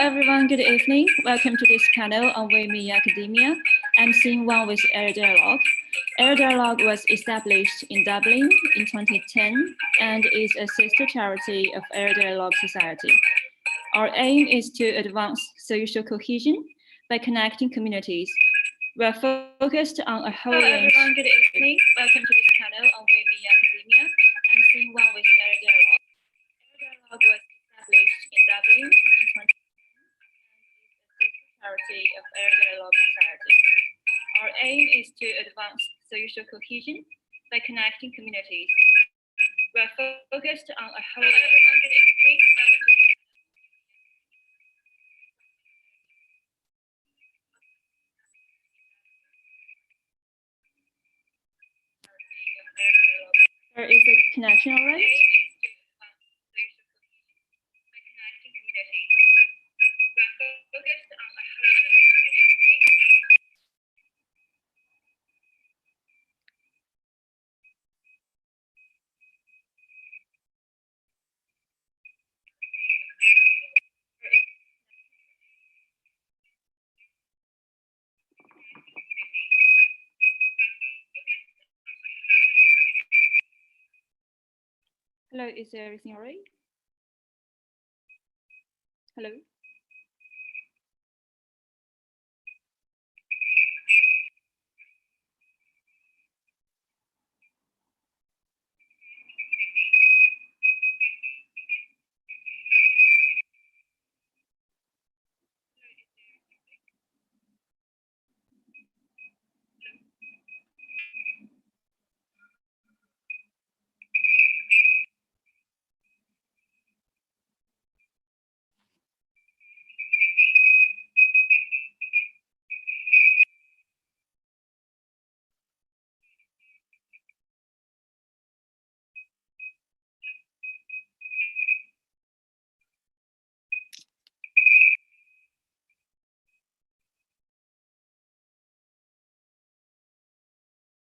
everyone, good evening. Welcome to this panel on women in academia. I'm scene one with Air Dialogue. Air Dialogue was established in Dublin in 2010 and is a sister charity of Air Dialogue Society. Our aim is to advance social cohesion by connecting communities. We're focused on a whole range. Hello everyone, good evening. Welcome to this panel on women in academia. I'm scene one with Air Dialogue. Air Dialogue was established in Dublin in 2010 charity of Air Dialogue Society. Our aim is to advance social cohesion by connecting communities. We're focused on a whole Is the connection all right? Hello, is everything all right? Hello?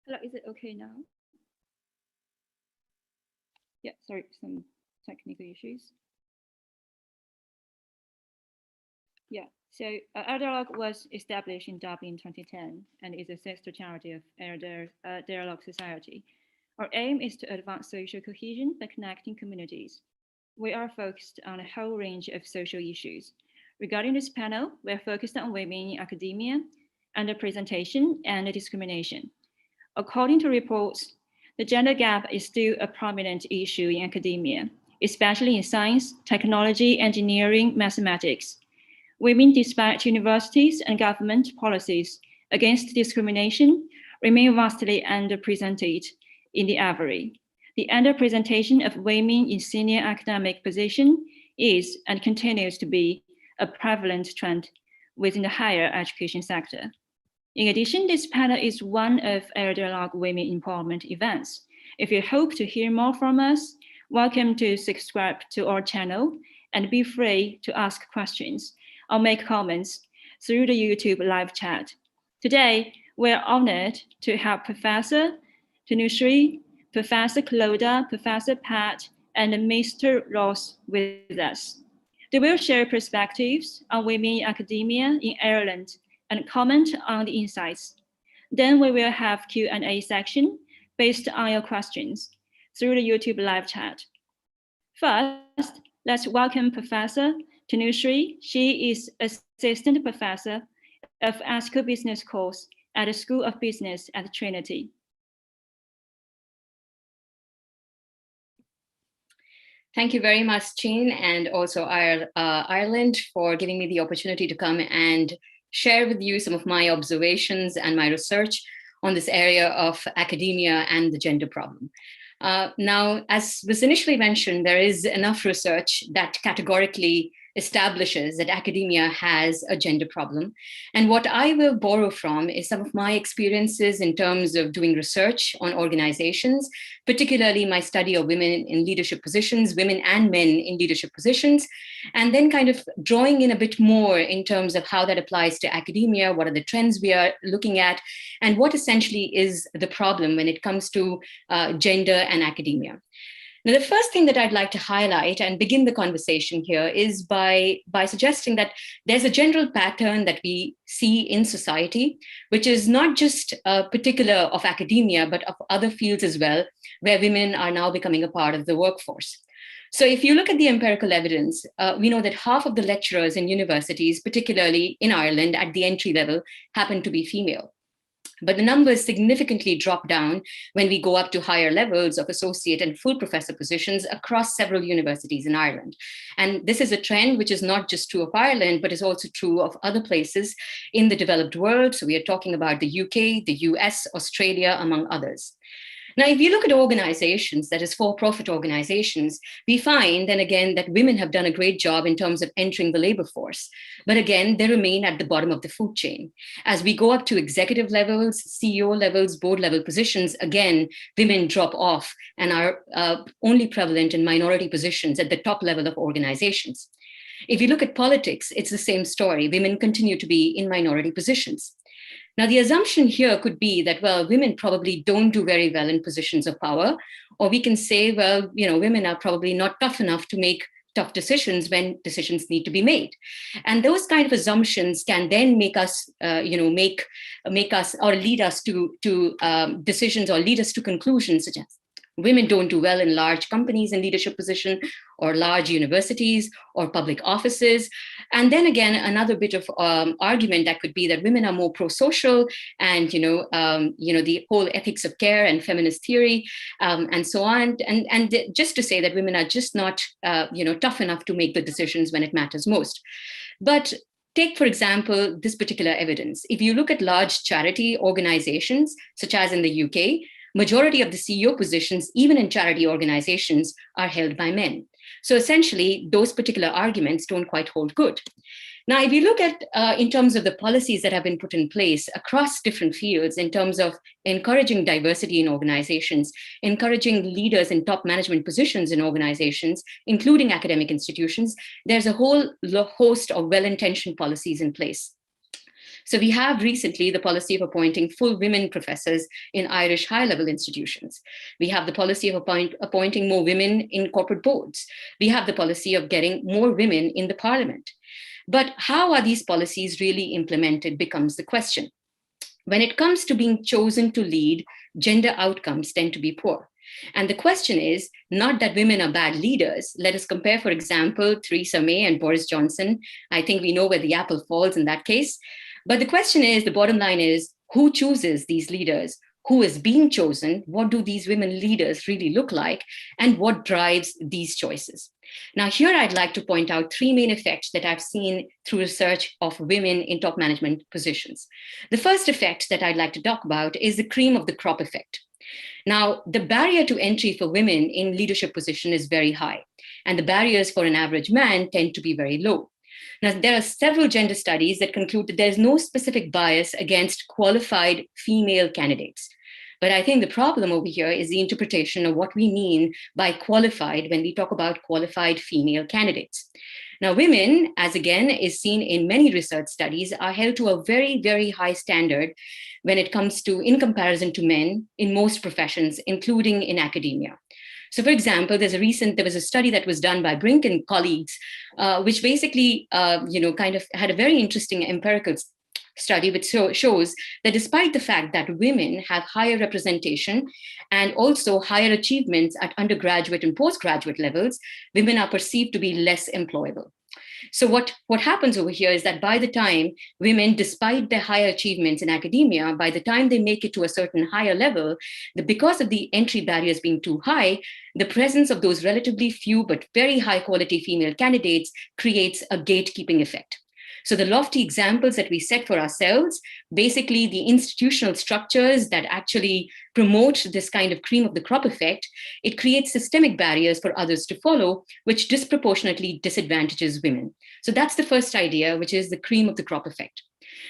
Hello, is it okay now? Yeah, sorry, some technical issues. Yeah, so Air Dialogue was established in Dublin in 2010 and is a sister charity of Air Dialogue Society. Our aim is to advance social cohesion by connecting communities. We are focused on a whole range of social issues. Regarding this panel, we are focused on women in academia, underrepresentation, and discrimination. According to reports, the gender gap is still a prominent issue in academia, especially in science, technology, engineering, mathematics. Women, despite universities and government policies against discrimination, remain vastly underrepresented in the ivory. The underrepresentation of women in senior academic positions is and continues to be a prevalent trend within the higher education sector. In addition, this panel is one of Air Dialogue Women Empowerment events. If you hope to hear more from us, welcome to subscribe to our channel and be free to ask questions or make comments through the YouTube live chat. Today, we're honored to have Professor Tanusree, Professor Clodagh, Professor Pat, and Mr. Ross with us. They will share perspectives on women in academia in Ireland and comment on the insights. Then we will have Q&A section based on your questions through the YouTube live chat. First, let's welcome Professor Tanusree. She is Assistant Professor of Ethical Business course at the School of Business at Trinity. Thank you very much, Jain, and also Ireland for giving me the opportunity to come and share with you some of my observations and my research on this area of academia and the gender problem. Now, as was initially mentioned, there is enough research that categorically establishes that academia has a gender problem. And what I will borrow from is some of my experiences in terms of doing research on organizations, particularly my study of women in leadership positions, women and men in leadership positions, and then kind of drawing in a bit more in terms of how that applies to academia, what are the trends we are looking at, and what essentially is the problem when it comes to gender and academia. Now, the first thing that I'd like to highlight and begin the conversation here is by suggesting that there's a general pattern that we see in society, which is not just particular of academia, but of other fields as well, where women are now becoming a part of the workforce. So if you look at the empirical evidence, we know that half of the lecturers in universities, particularly in Ireland at the entry level, happen to be female. But the numbers significantly drop down when we go up to higher levels of associate and full professor positions across several universities in Ireland. And this is a trend which is not just true of Ireland, but is also true of other places in the developed world. So we are talking about the UK, the US, Australia, among others. Now, if you look at organizations, that is for-profit organizations, we find then again that women have done a great job in terms of entering the labor force. But again, they remain at the bottom of the food chain. As we go up to executive levels, CEO levels, board level positions, again, women drop off and are only prevalent in minority positions at the top level of organizations. If you look at politics, it's the same story. Women continue to be in minority positions. Now, the assumption here could be that, well, women probably don't do very well in positions of power, or we can say, well, women are probably not tough enough to make tough decisions when decisions need to be made. And those kind of assumptions can then make us, make us or lead us to decisions or lead us to conclusions such as women don't do well in large companies in leadership position or large universities or public offices. And then again, another bit of argument that could be that women are more pro-social and, the whole ethics of care and feminist theory and so on. And just to say that women are just not, tough enough to make the decisions when it matters most. But take, for example, this particular evidence. If you look at large charity organizations, such as in the UK, majority of the CEO positions, even in charity organizations, are held by men. So essentially, those particular arguments don't quite hold good. Now, if you look at, in terms of the policies that have been put in place across different fields, in terms of encouraging diversity in organizations, encouraging leaders in top management positions in organizations, including academic institutions, there's a whole host of well-intentioned policies in place. So we have recently the policy of appointing full women professors in Irish high-level institutions. We have the policy of appointing more women in corporate boards. We have the policy of getting more women in the parliament. But how are these policies really implemented becomes the question. When it comes to being chosen to lead, gender outcomes tend to be poor. And the question is not that women are bad leaders. Let us compare, for example, Theresa May and Boris Johnson. I think we know where the apple falls in that case. But the question is, the bottom line is, who chooses these leaders? Who is being chosen? What do these women leaders really look like? And what drives these choices? Now, here I'd like to point out three main effects that I've seen through research of women in top management positions. The first effect that I'd like to talk about is the cream of the crop effect. Now, the barrier to entry for women in leadership position is very high, and the barriers for an average man tend to be very low. Now, there are several gender studies that conclude that there's no specific bias against qualified female candidates. But I think the problem over here is the interpretation of what we mean by qualified when we talk about qualified female candidates. Now, women, as again is seen in many research studies, are held to a very, very high standard when it comes to in comparison to men in most professions, including in academia. So, for example, there was a study that was done by Brink and colleagues, which basically, kind of had a very interesting empirical study, which shows that despite the fact that women have higher representation and also higher achievements at undergraduate and postgraduate levels, women are perceived to be less employable. So what happens over here is that by the time women, despite their higher achievements in academia, by the time they make it to a certain higher level, because of the entry barriers being too high, the presence of those relatively few but very high quality female candidates creates a gatekeeping effect. So the lofty examples that we set for ourselves, basically the institutional structures that actually promote this kind of cream of the crop effect, it creates systemic barriers for others to follow, which disproportionately disadvantages women. So that's the first idea, which is the cream of the crop effect.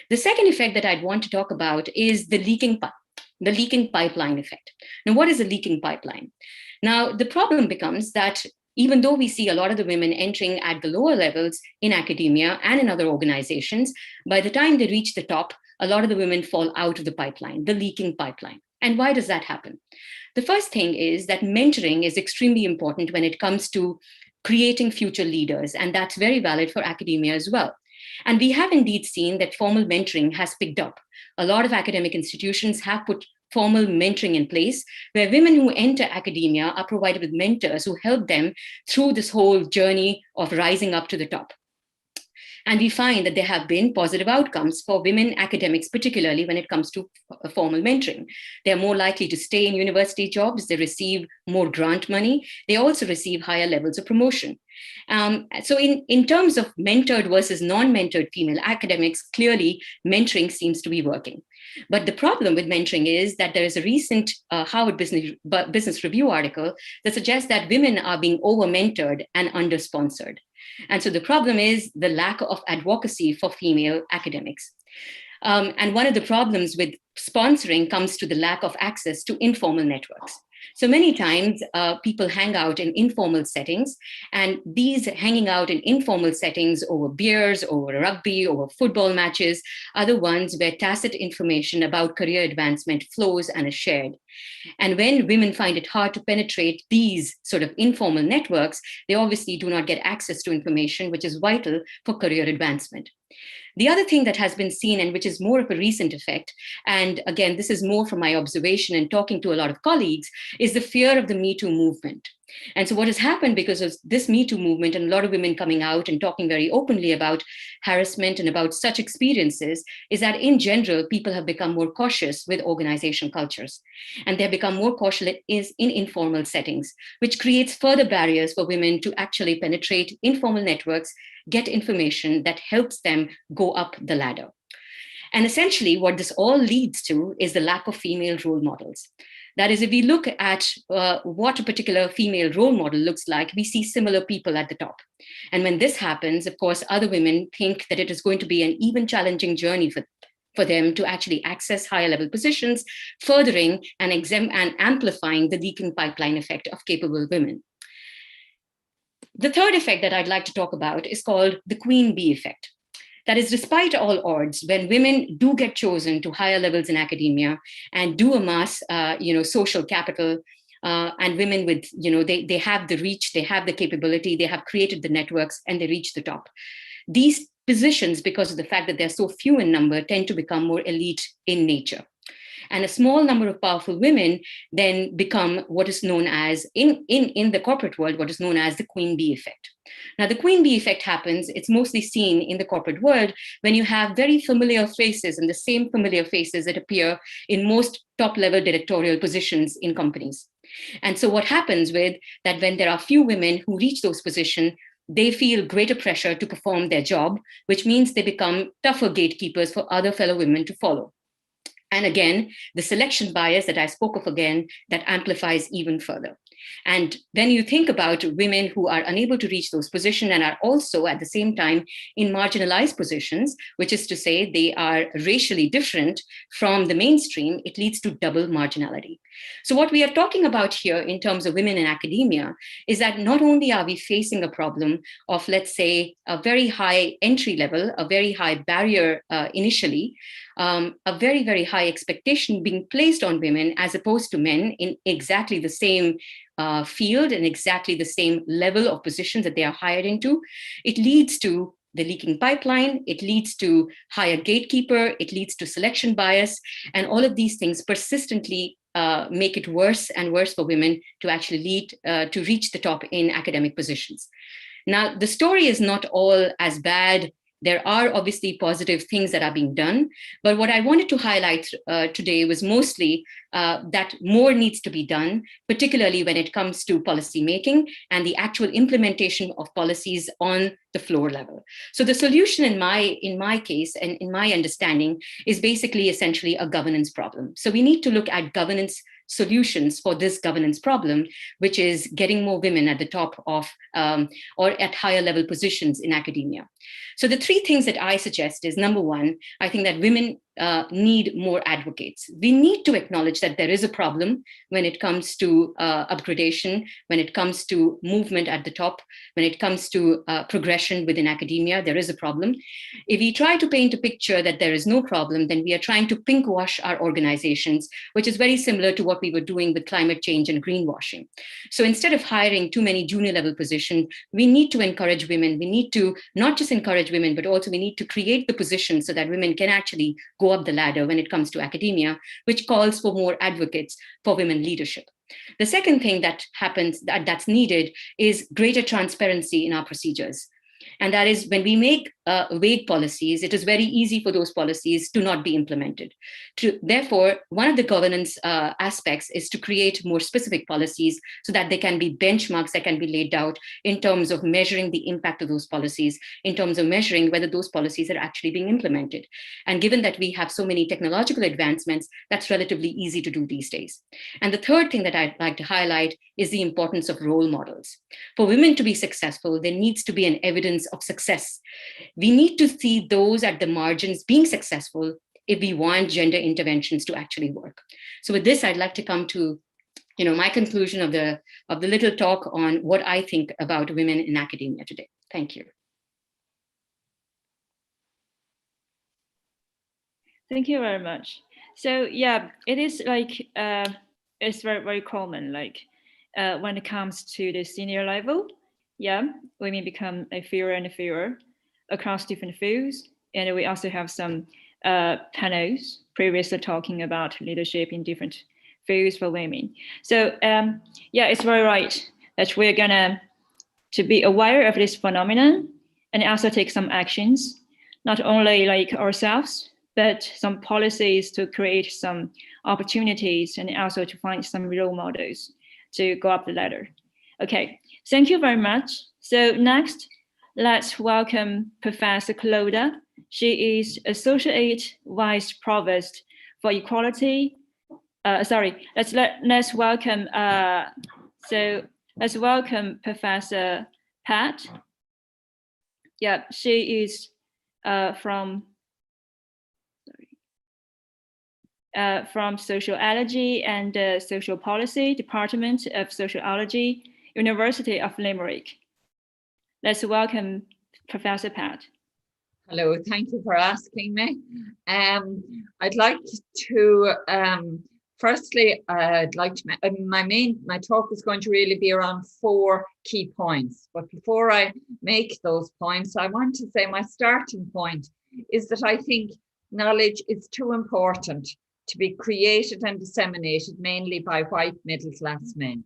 The second effect that I'd want to talk about is the leaking pipeline effect. Now, what is a leaking pipeline? Now, the problem becomes that even though we see a lot of the women entering at the lower levels in academia and in other organizations, by the time they reach the top, a lot of the women fall out of the pipeline, the leaking pipeline. And why does that happen? The first thing is that mentoring is extremely important when it comes to creating future leaders, and that's very valid for academia as well. And we have indeed seen that formal mentoring has picked up. A lot of academic institutions have put formal mentoring in place, where women who enter academia are provided with mentors who help them through this whole journey of rising up to the top. And we find that there have been positive outcomes for women academics, particularly when it comes to formal mentoring. They're more likely to stay in university jobs, they receive more grant money, they also receive higher levels of promotion. So in terms of mentored versus non-mentored female academics, clearly mentoring seems to be working. But the problem with mentoring is that there is a recent Harvard Business Review article that suggests that women are being over-mentored and under-sponsored. And so the problem is the lack of advocacy for female academics. And one of the problems with sponsoring comes to the lack of access to informal networks. So many times people hang out in informal settings, and these hanging out in informal settings over beers, over rugby, over football matches are the ones where tacit information about career advancement flows and is shared. And when women find it hard to penetrate these sort of informal networks, they obviously do not get access to information, which is vital for career advancement. The other thing that has been seen, and which is more of a recent effect, and again, this is more from my observation and talking to a lot of colleagues, is the fear of the Me Too movement. And so what has happened because of this Me Too movement and a lot of women coming out and talking very openly about harassment and about such experiences is that in general, people have become more cautious with organizational cultures. And they've become more cautious in informal settings, which creates further barriers for women to actually penetrate informal networks, get information that helps them go up the ladder. And essentially what this all leads to is the lack of female role models. That is, if we look at what a particular female role model looks like, we see similar people at the top. And when this happens, of course, other women think that it is going to be an even challenging journey for them to actually access higher level positions, furthering and amplifying the leaking pipeline effect of capable women. The third effect that I'd like to talk about is called the queen bee effect. That is, despite all odds, when women do get chosen to higher levels in academia and do amass, social capital, and women with, they have the reach, they have the capability, they have created the networks, and they reach the top. These positions, because of the fact that they're so few in number, tend to become more elite in nature. And a small number of powerful women then become what is known as, in the corporate world, what is known as the queen bee effect. Now, the queen bee effect happens, it's mostly seen in the corporate world when you have very familiar faces and the same familiar faces that appear in most top-level directorial positions in companies. And so what happens with that, when there are few women who reach those positions, they feel greater pressure to perform their job, which means they become tougher gatekeepers for other fellow women to follow. And again, the selection bias that I spoke of again, that amplifies even further. And when you think about women who are unable to reach those positions and are also at the same time in marginalized positions, which is to say they are racially different from the mainstream, it leads to double marginality. So what we are talking about here in terms of women in academia is that not only are we facing a problem of, let's say, a very high entry level, a very high barrier initially, a very, very high expectation being placed on women as opposed to men in exactly the same field and exactly the same level of positions that they are hired into. It leads to the leaking pipeline, it leads to higher gatekeeper, it leads to selection bias, and all of these things persistently make it worse and worse for women to actually to reach the top in academic positions. Now, the story is not all as bad. There are obviously positive things that are being done, but what I wanted to highlight today was mostly that more needs to be done, particularly when it comes to policy making and the actual implementation of policies on the floor level. So the solution in my case and in my understanding is basically essentially a governance problem. So we need to look at governance solutions for this governance problem, which is getting more women at the top of or at higher level positions in academia. So the three things that I suggest is, number one, I think that women need more advocates. We need to acknowledge that there is a problem when it comes to upgradation, when it comes to movement at the top, when it comes to progression within academia, there is a problem. If we try to paint a picture that there is no problem, then we are trying to pink wash our organizations, which is very similar to what we were doing with climate change and greenwashing. So instead of hiring too many junior level positions, we need to encourage women. We need to not just encourage women, but also we need to create the positions so that women can actually go up the ladder when it comes to academia, which calls for more advocates for women leadership. The second thing that happens that's needed is greater transparency in our procedures. And that is when we make vague policies, it is very easy for those policies to not be implemented. Therefore, one of the governance aspects is to create more specific policies so that there can be benchmarks that can be laid out in terms of measuring the impact of those policies, in terms of measuring whether those policies are actually being implemented. And given that we have so many technological advancements, that's relatively easy to do these days. And the third thing that I'd like to highlight is the importance of role models. For women to be successful, there needs to be an evidence of success. We need to see those at the margins being successful if we want gender interventions to actually work. So with this, I'd like to come to my conclusion of the little talk on what I think about women in academia today. Thank you. Thank you very much. So yeah, it is like, it's very, very common, like when it comes to the senior level, yeah, women become fewer and fewer across different fields. And we also have some panels previously talking about leadership in different fields for women. So yeah, it's very right that we're gonna to be aware of this phenomenon and also take some actions, not only like ourselves, but some policies to create some opportunities and also to find some role models to go up the ladder. Okay, thank you very much. So next, let's welcome Professor Clodagh. She is Associate Vice Provost for Equality. Let's welcome. Let's welcome Professor Pat. Yeah, she is from Sociology and Social Policy Department of Sociology, University of Limerick. Let's welcome Professor Pat. Hello, thank you for asking me. I'd like to, firstly, I'd like to, my talk is going to really be around 4 key points. But before I make those points, I want to say my starting point is that I think knowledge is too important to be created and disseminated mainly by white middle-class men.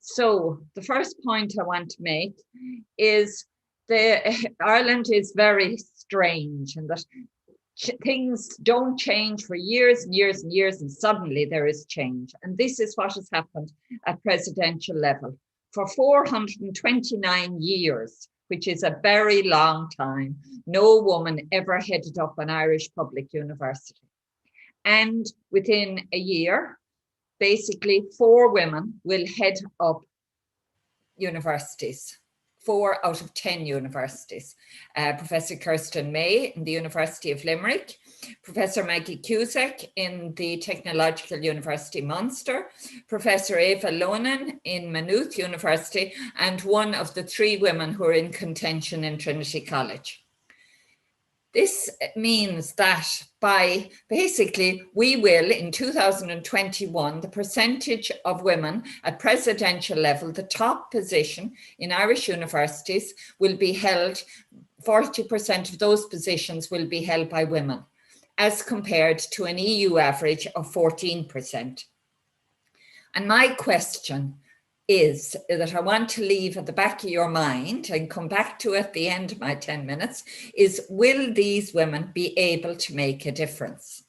So the first point I want to make is Ireland is very strange, and that things don't change for years and years and years, and suddenly there is change. And this is what has happened at presidential level. For 429 years, which is a very long time, no woman ever headed up an Irish public university. And within a year, basically 4 women will head up universities, 4 out of 10 universities. Professor Kirsten May in the University of Limerick, Professor Maggie Cusack in the Technological University Munster, Professor Eva Lonan in Maynooth University, and one of the 3 women who are in contention in Trinity College. This means that by basically we will in 2021, the percentage of women at presidential level, the top position in Irish universities will be held, 40% of those positions will be held by women, as compared to an EU average of 14%. And my question is that I want to leave at the back of your mind and come back to at the end of my 10 minutes is, will these women be able to make a difference?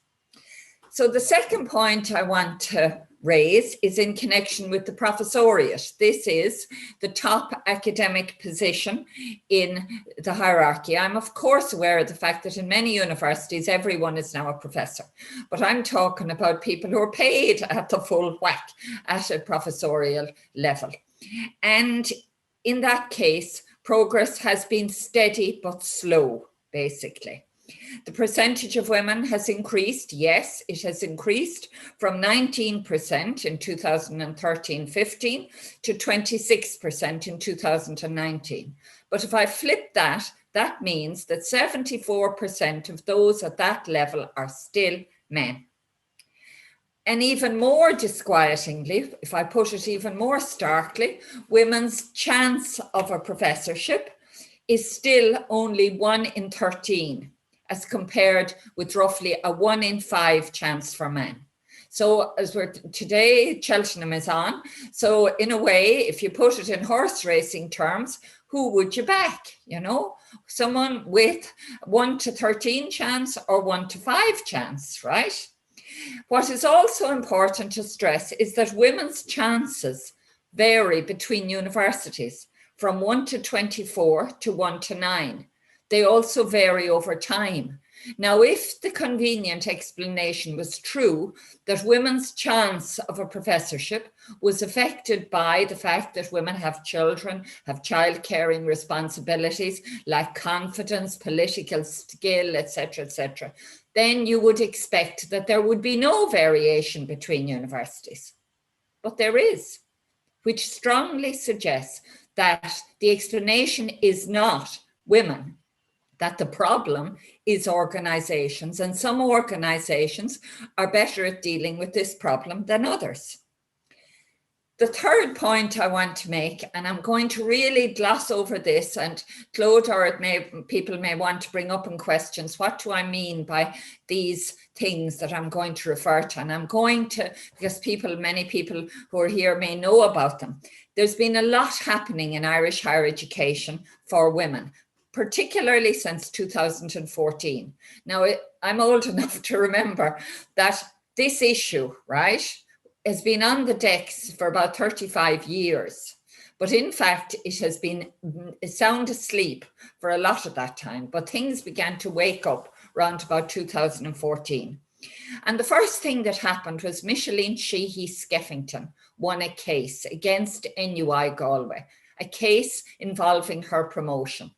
So the second point I want to raise is in connection with the professoriate. This is the top academic position in the hierarchy. I'm of course aware of the fact that in many universities, everyone is now a professor, but I'm talking about people who are paid at the full whack at a professorial level. And in that case, progress has been steady but slow, basically. The percentage of women has increased. Yes, it has increased from 19% in 2013-15 to 26% in 2019. But if I flip that, that means that 74% of those at that level are still men. And even more disquietingly, if I put it even more starkly, women's chance of a professorship is still only 1 in 13, as compared with roughly a 1 in 5 chance for men. So as we're today, Cheltenham is on. So in a way, if you put it in horse racing terms, who would you back? You know, someone with 1 to 13 chance or 1 to 5 chance, right? What is also important to stress is that women's chances vary between universities from 1 to 24 to 1 to 9. They also vary over time. Now, if the convenient explanation was true that women's chance of a professorship was affected by the fact that women have children, have child-caring responsibilities, lack confidence, political skill, etc., then you would expect that there would be no variation between universities. But there is, which strongly suggests that the explanation is not women, that the problem is organizations, and some organizations are better at dealing with this problem than others. The third point I want to make, and I'm going to really gloss over this, and Clodagh, or people may want to bring up in questions, what do I mean by these things that I'm going to refer to? And I'm going to, because many people who are here may know about them. There's been a lot happening in Irish higher education for women, particularly since 2014. Now, I'm old enough to remember that this issue, right, has been on the decks for about 35 years. But in fact, it has been sound asleep for a lot of that time. But things began to wake up around about 2014. And the first thing that happened was Micheline Sheehy Skeffington won a case against NUI Galway, a case involving her promotion.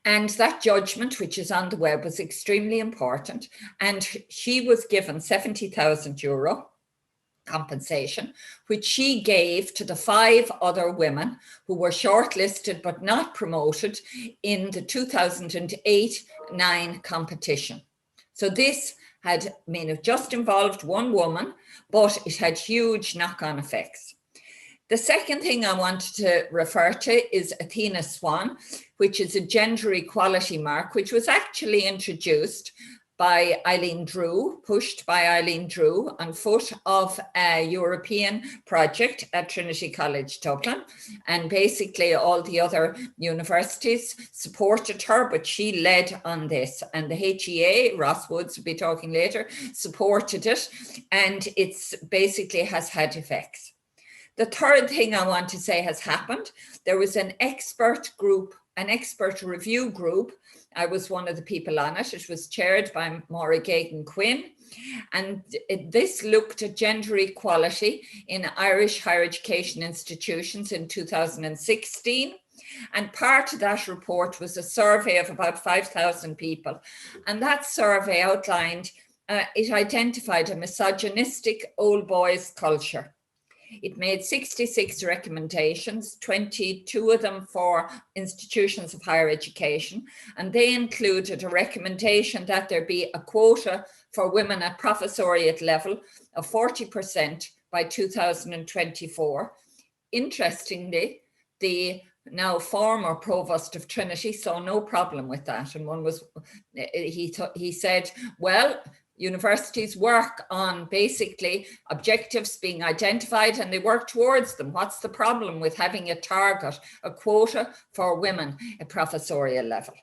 And that judgment, which is on the web, was extremely important. And she was given €70,000 compensation, which she gave to the 5 other women who were shortlisted but not promoted in the 2008-9 competition. So this had just involved one woman, but it had huge knock-on effects. The second thing I wanted to refer to is Athena Swan, which is a gender equality mark, which was actually introduced by Eileen Drew, pushed by Eileen Drew on foot of a European project at Trinity College Dublin. And basically all the other universities supported her, but she led on this. And the HEA, Ross Woods will be talking later, supported it. And it's basically has had effects. The third thing I want to say has happened. There was an expert group, an expert review group. I was one of the people on it. It was chaired by Maura Gagan Quinn. And this looked at gender equality in Irish higher education institutions in 2016. And part of that report was a survey of about 5,000 people. And that survey outlined, it identified a misogynistic old boys culture. It made 66 recommendations, 22 of them for institutions of higher education, and they included a recommendation that there be a quota for women at professoriate level of 40% by 2024. Interestingly, the now former Provost of Trinity saw no problem with that, and he said, well, universities work on basically objectives being identified and they work towards them. What's the problem with having a target, a quota for women at professorial level?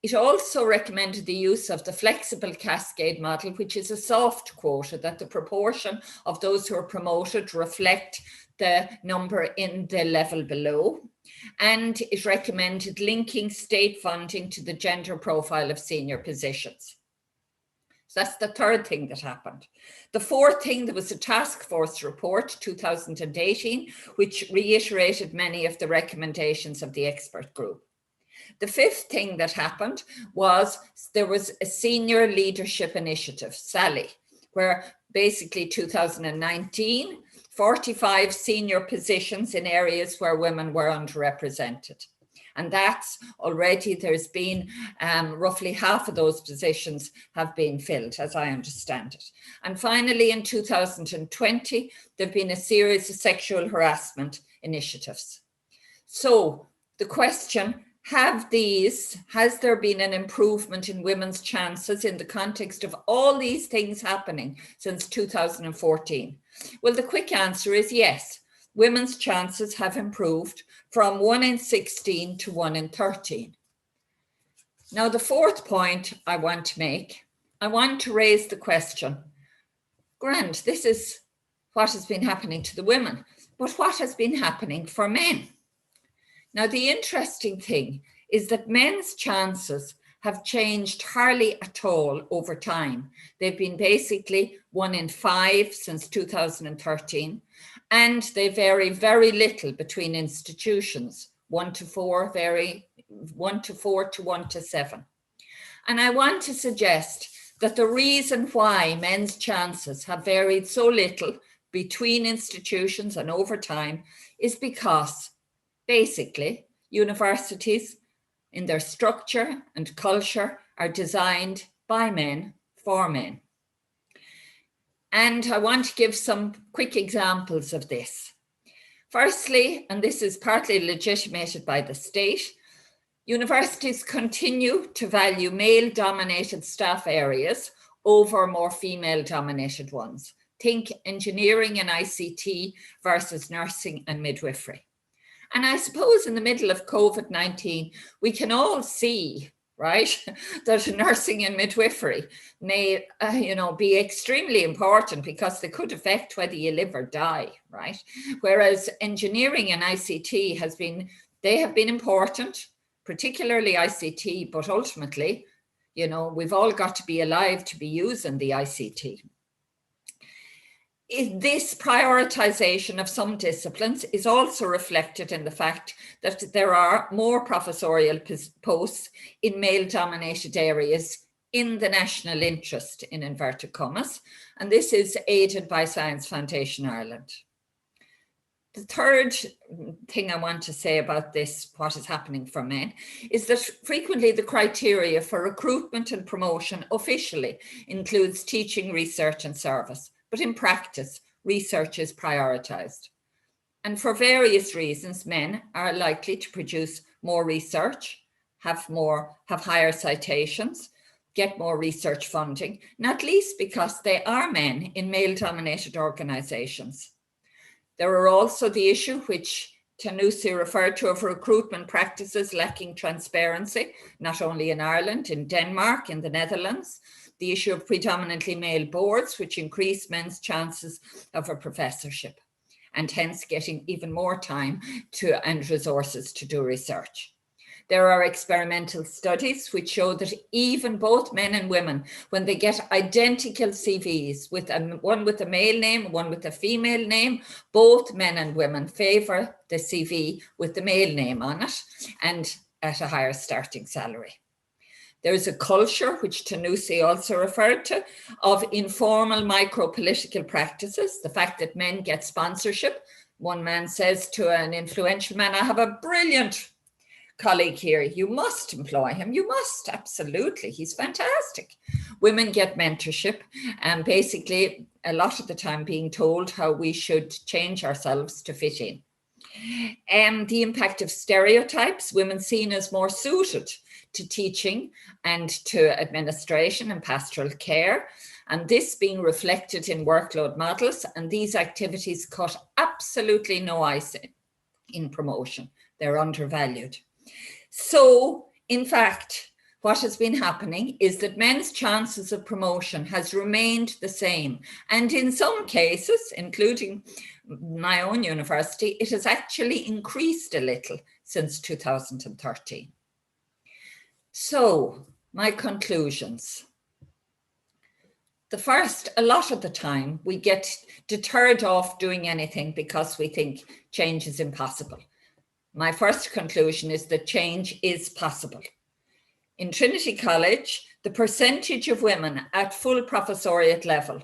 It also recommended the use of the flexible cascade model, which is a soft quota, that the proportion of those who are promoted reflect the number in the level below. And it recommended linking state funding to the gender profile of senior positions. So that's the third thing that happened. The fourth thing, there was a task force report, 2018, which reiterated many of the recommendations of the expert group. The fifth thing that happened was there was a senior leadership initiative, SALI, where basically 2019, 45 senior positions in areas where women were underrepresented. And that's already, there's been roughly half of those positions have been filled, as I understand it. And finally, in 2020, there've been a series of sexual harassment initiatives. So the question, has there been an improvement in women's chances in the context of all these things happening since 2014? Well, the quick answer is yes. Women's chances have improved from 1 in 16 to 1 in 13. Now, the fourth point I want to make, I want to raise the question, grand, this is what has been happening to the women, but what has been happening for men? Now, the interesting thing is that men's chances have changed hardly at all over time. They've been basically 1 in 5 since 2013, and they vary very little between institutions, 1 to 4 vary, 1 to 4 to 1 to 7. And I want to suggest that the reason why men's chances have varied so little between institutions and over time is because basically universities in their structure and culture are designed by men for men. And I want to give some quick examples of this. Firstly, and this is partly legitimated by the state, universities continue to value male-dominated staff areas over more female-dominated ones. Think engineering and ICT versus nursing and midwifery. And I suppose in the middle of COVID-19, we can all see, right, that nursing and midwifery may, be extremely important because they could affect whether you live or die, right? Whereas engineering and ICT they have been important, particularly ICT, but ultimately, we've all got to be alive to be using the ICT. This prioritization of some disciplines is also reflected in the fact that there are more professorial posts in male-dominated areas in the national interest, in inverted commas, and this is aided by Science Foundation Ireland. The third thing I want to say about this, what is happening for men, is that frequently the criteria for recruitment and promotion officially includes teaching, research and service. But in practice, research is prioritized. And for various reasons, men are likely to produce more research, have higher citations, get more research funding, not least because they are men in male-dominated organizations. There are also the issue which Tanusree referred to of recruitment practices lacking transparency, not only in Ireland, in Denmark, in the Netherlands, the issue of predominantly male boards, which increase men's chances of a professorship, and hence getting even more time and resources to do research. There are experimental studies which show that even both men and women, when they get identical CVs, one with a male name, one with a female name, both men and women favor the CV with the male name on it and at a higher starting salary. There is a culture, which Tanusree also referred to, of informal micro-political practices, the fact that men get sponsorship. One man says to an influential man, I have a brilliant colleague here, you must employ him, you must, absolutely, he's fantastic. Women get mentorship and basically a lot of the time being told how we should change ourselves to fit in. The impact of stereotypes, women seen as more suited to teaching and to administration and pastoral care, and this being reflected in workload models, and these activities cut absolutely no ice in promotion. They're undervalued. So, in fact, what has been happening is that men's chances of promotion has remained the same. And in some cases, including my own university, it has actually increased a little since 2013. So, my conclusions. The first, a lot of the time, we get deterred off doing anything because we think change is impossible. my first conclusion is that change is possible. In Trinity College, the percentage of women at full professoriate level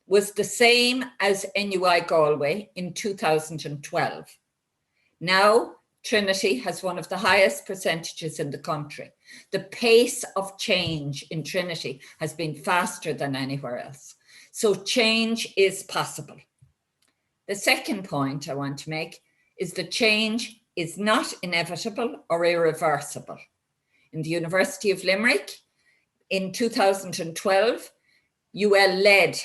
was the same as NUI Galway in 2012. Now, Trinity has one of the highest percentages in the country. The pace of change in Trinity has been faster than anywhere else. So change is possible. The second point I want to make is that change is not inevitable or irreversible. In the University of Limerick, in 2012, UL led,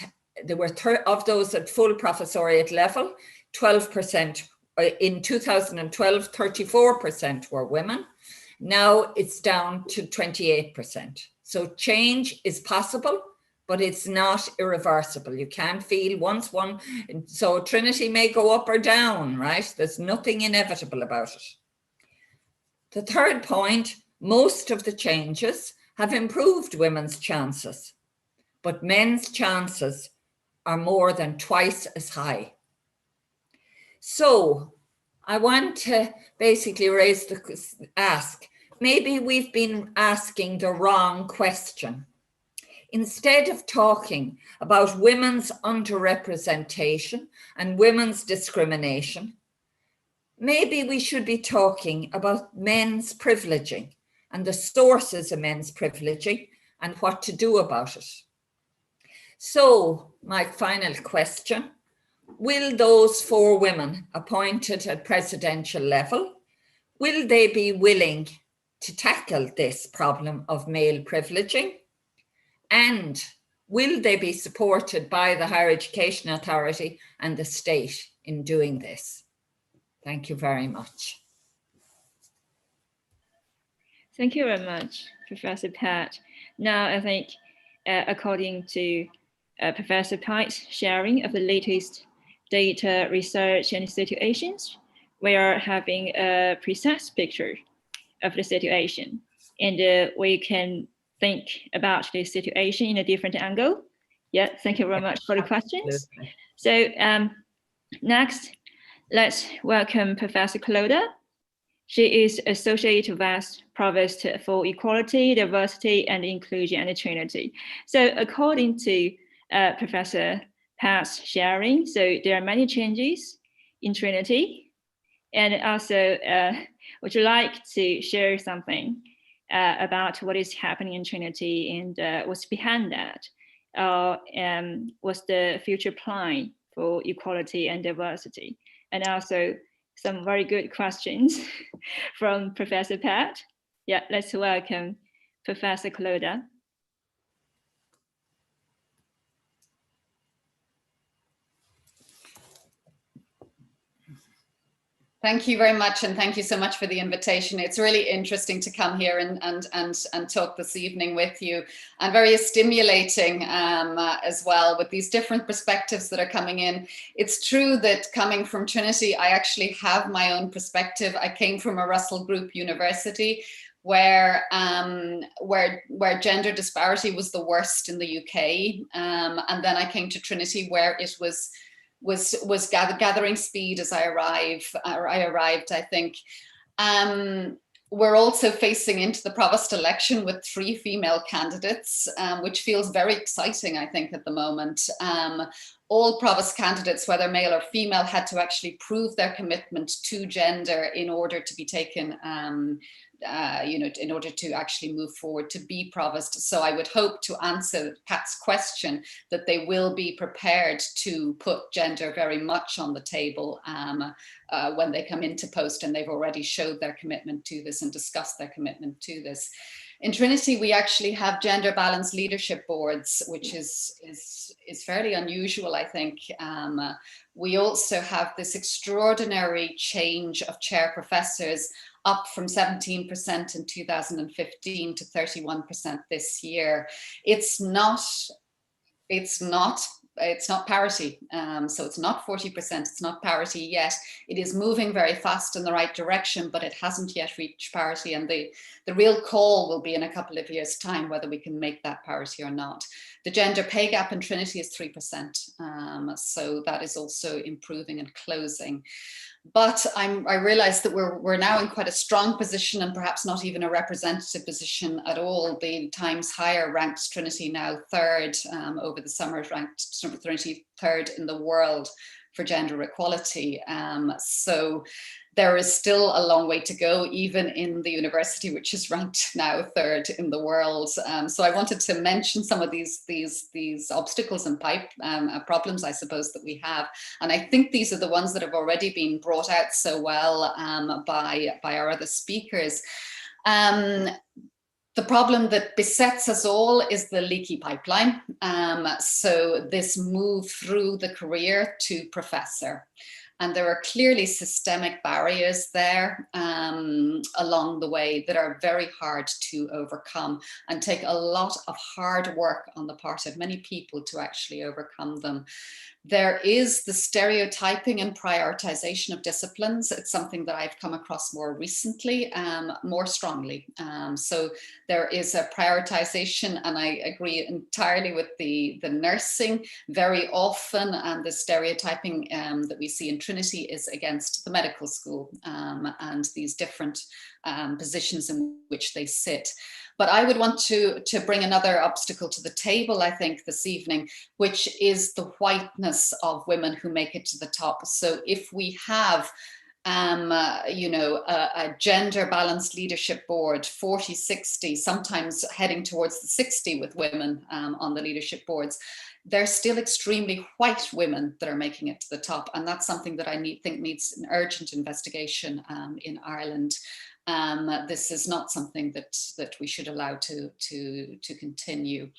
there were of those at full professoriate level, 12%. In 2012, 34% were women. Now it's down to 28%. So change is possible, but it's not irreversible. You can't feel once one, so Trinity may go up or down, right? There's nothing inevitable about it. The third point, most of the changes have improved women's chances, but men's chances are more than twice as high. So I want to basically ask, maybe we've been asking the wrong question. Instead of talking about women's underrepresentation and women's discrimination, maybe we should be talking about men's privileging and the sources of men's privileging and what to do about it. So my final question, will those 4 women appointed at presidential level, will they be willing to tackle this problem of male privileging? And will they be supported by the Higher Education Authority and the state in doing this? Thank you very much. Thank you very much, Professor Pat. Now, I think according to Professor Pat's sharing of the latest data, research, and situations, we are having a precise picture of the situation. And we can think about this situation in a different angle. Yeah, thank you very much for the questions. So next, let's welcome Professor Clodagh. She is Associate Vice Provost for Equality, Diversity, and Inclusion at Trinity. So according to Professor Pat's sharing, so there are many changes in Trinity. And also, would you like to share something about what is happening in Trinity and what's behind that? What's the future plan for equality and diversity? And also some very good questions from Professor Pat. Yeah, let's welcome Professor Clodagh. Thank you very much, and thank you so much for the invitation. It's really interesting to come here and talk this evening with you, and very stimulating as well with these different perspectives that are coming in. It's true that coming from Trinity, I actually have my own perspective. I came from a Russell Group university where gender disparity was the worst in the UK, and then I came to Trinity where it was gathering speed as I arrived, I think. We're also facing into the Provost election with 3 female candidates, which feels very exciting, I think, at the moment. All Provost candidates, whether male or female, had to actually prove their commitment to gender in order to be taken, in order to actually move forward to be Provost. So I would hope, to answer Pat's question, that they will be prepared to put gender very much on the table when they come into post, and they've already showed their commitment to this and discussed their commitment to this. In Trinity, we actually have gender balanced leadership boards, which is fairly unusual, I think. We also have this extraordinary change of chair professors, up from 17% in 2015 to 31% this year. It's not parity. So it's not 40%, it's not parity yet. It is moving very fast in the right direction, but it hasn't yet reached parity. And the real call will be in a couple of years' time whether we can make that parity or not. The gender pay gap in Trinity is 3%. So that is also improving and closing. But I realize that we're now in quite a strong position, and perhaps not even a representative position at all. The Times Higher ranked Trinity now third over the summer, ranked Trinity third in the world for gender equality. So there is still a long way to go, even in the university, which is ranked now third in the world. So I wanted to mention some of these obstacles and problems, I suppose, that we have. And I think these are the ones that have already been brought out so well by our other speakers. The problem that besets us all is the leaky pipeline. So this move through the career to professor. And there are clearly systemic barriers there along the way that are very hard to overcome and take a lot of hard work on the part of many people to actually overcome them. There is the stereotyping and prioritization of disciplines. It's something that I've come across more recently, more strongly. So there is a prioritization, and I agree entirely with the nursing. Very often, the stereotyping that we see in Trinity is against the medical school and these different positions in which they sit. But I would want to bring another obstacle to the table, I think, this evening, which is the whiteness of women who make it to the top. So if we have a gender balanced leadership board, 40-60, sometimes heading towards the 60 with women on the leadership boards, they're still extremely white women that are making it to the top. And that's something that I think needs an urgent investigation in Ireland. This is not something that we should allow to continue.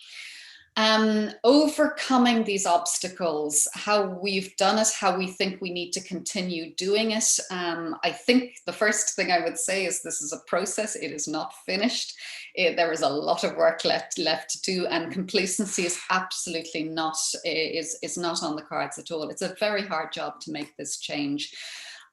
Overcoming these obstacles, how we've done it, how we think we need to continue doing it. I think the first thing I would say is this is a process. It is not finished. There is a lot of work left to do, and complacency is absolutely not on the cards at all. It's a very hard job to make this change.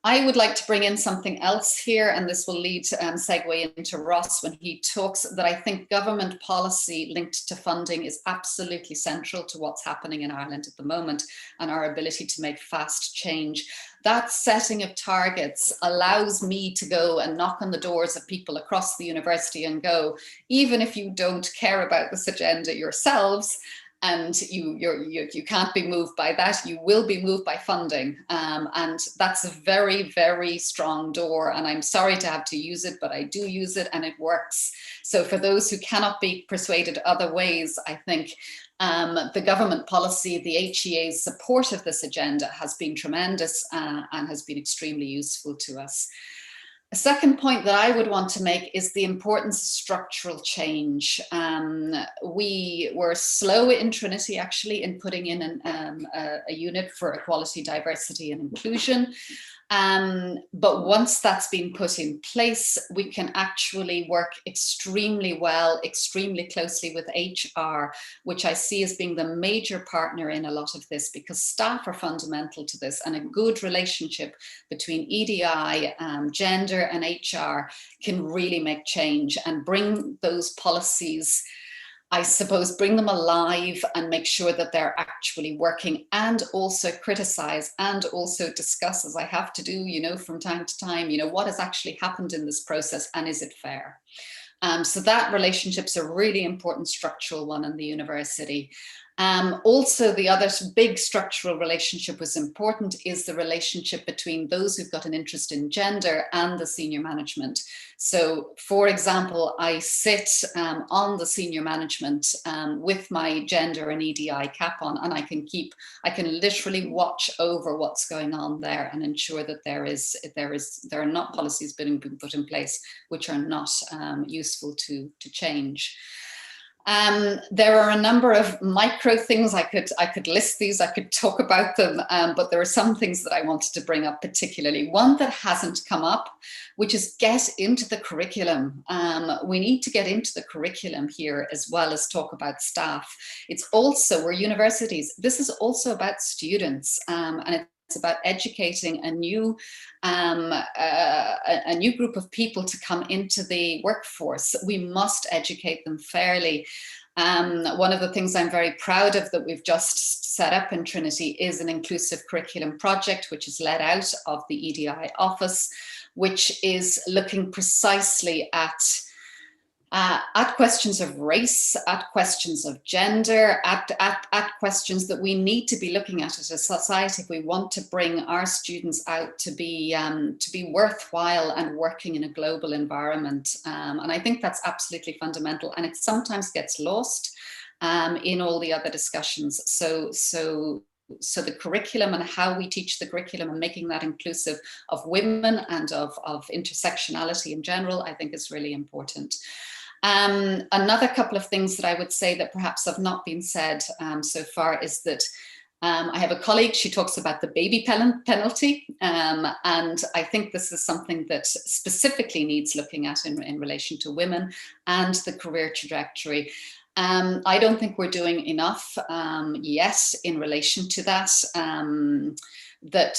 I would like to bring in something else here, and this will lead to segue into Ross when he talks that I think government policy linked to funding is absolutely central to what's happening in Ireland at the moment and our ability to make fast change. That setting of targets allows me to go and knock on the doors of people across the university and go, even if you don't care about this agenda yourselves, and you can't be moved by that, you will be moved by funding. And that's a very, very strong door. And I'm sorry to have to use it, but I do use it and it works. So for those who cannot be persuaded other ways, I think the government policy, the HEIs' support of this agenda has been tremendous and has been extremely useful to us. A second point that I would want to make is the importance of structural change. We were slow in Trinity, actually, in putting in a unit for equality, diversity and inclusion. But once that's been put in place, we can actually work extremely well, extremely closely with HR, which I see as being the major partner in a lot of this, because staff are fundamental to this, and a good relationship between EDI, gender and HR can really make change and bring those policies, I suppose, bring them alive and make sure that they're actually working, and also criticize and also discuss, as I have to do, from time to time, what has actually happened in this process and is it fair? So that relationship's a really important structural one in the university. Also, the other big structural relationship was important is the relationship between those who've got an interest in gender and the senior management. So, for example, I sit on the senior management with my gender and EDI cap on, and I can literally watch over what's going on there and ensure that there are not policies being put in place which are not useful to change. There are a number of micro things. I could list these, I could talk about them, but there are some things that I wanted to bring up particularly. One that hasn't come up, which is get into the curriculum. We need to get into the curriculum here as well as talk about staff. It's also, we're universities, this is also about students, and it's about educating a new group of people to come into the workforce. We must educate them fairly. One of the things I'm very proud of that we've just set up in Trinity is an inclusive curriculum project, which is led out of the EDI office, which is looking precisely at questions of race, at questions of gender, at questions that we need to be looking at as a society if we want to bring our students out to be worthwhile and working in a global environment. And I think that's absolutely fundamental, and it sometimes gets lost in all the other discussions. So the curriculum and how we teach the curriculum and making that inclusive of women and of intersectionality in general, I think is really important. Another couple of things that I would say that perhaps have not been said so far is that I have a colleague, she talks about the baby penalty, and I think this is something that specifically needs looking at in relation to women and the career trajectory. I don't think we're doing enough yet in relation to that, that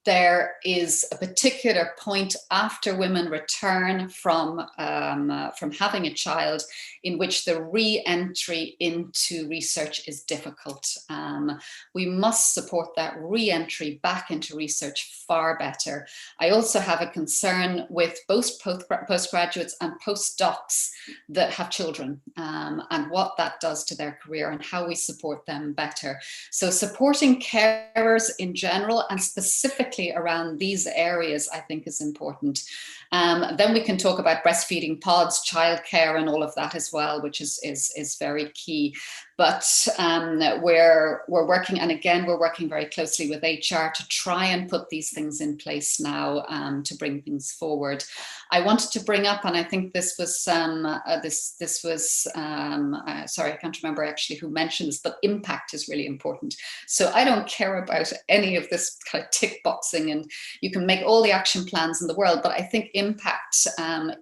there is a particular point after women return from having a child in which the re-entry into research is difficult. We must support that re-entry back into research far better. I also have a concern with both postgraduates and postdocs that have children and what that does to their career and how we support them better. So supporting carers in general and specifically around these areas, I think is important. Then we can talk about breastfeeding pods, childcare, and all of that as well, which is very key. But we're working, and again, we're working very closely with HR to try and put these things in place now to bring things forward. I wanted to bring up, and I think this was sorry, I can't remember actually who mentioned this, but impact is really important. So I don't care about any of this kind of tick boxing, and you can make all the action plans in the world, but I think impact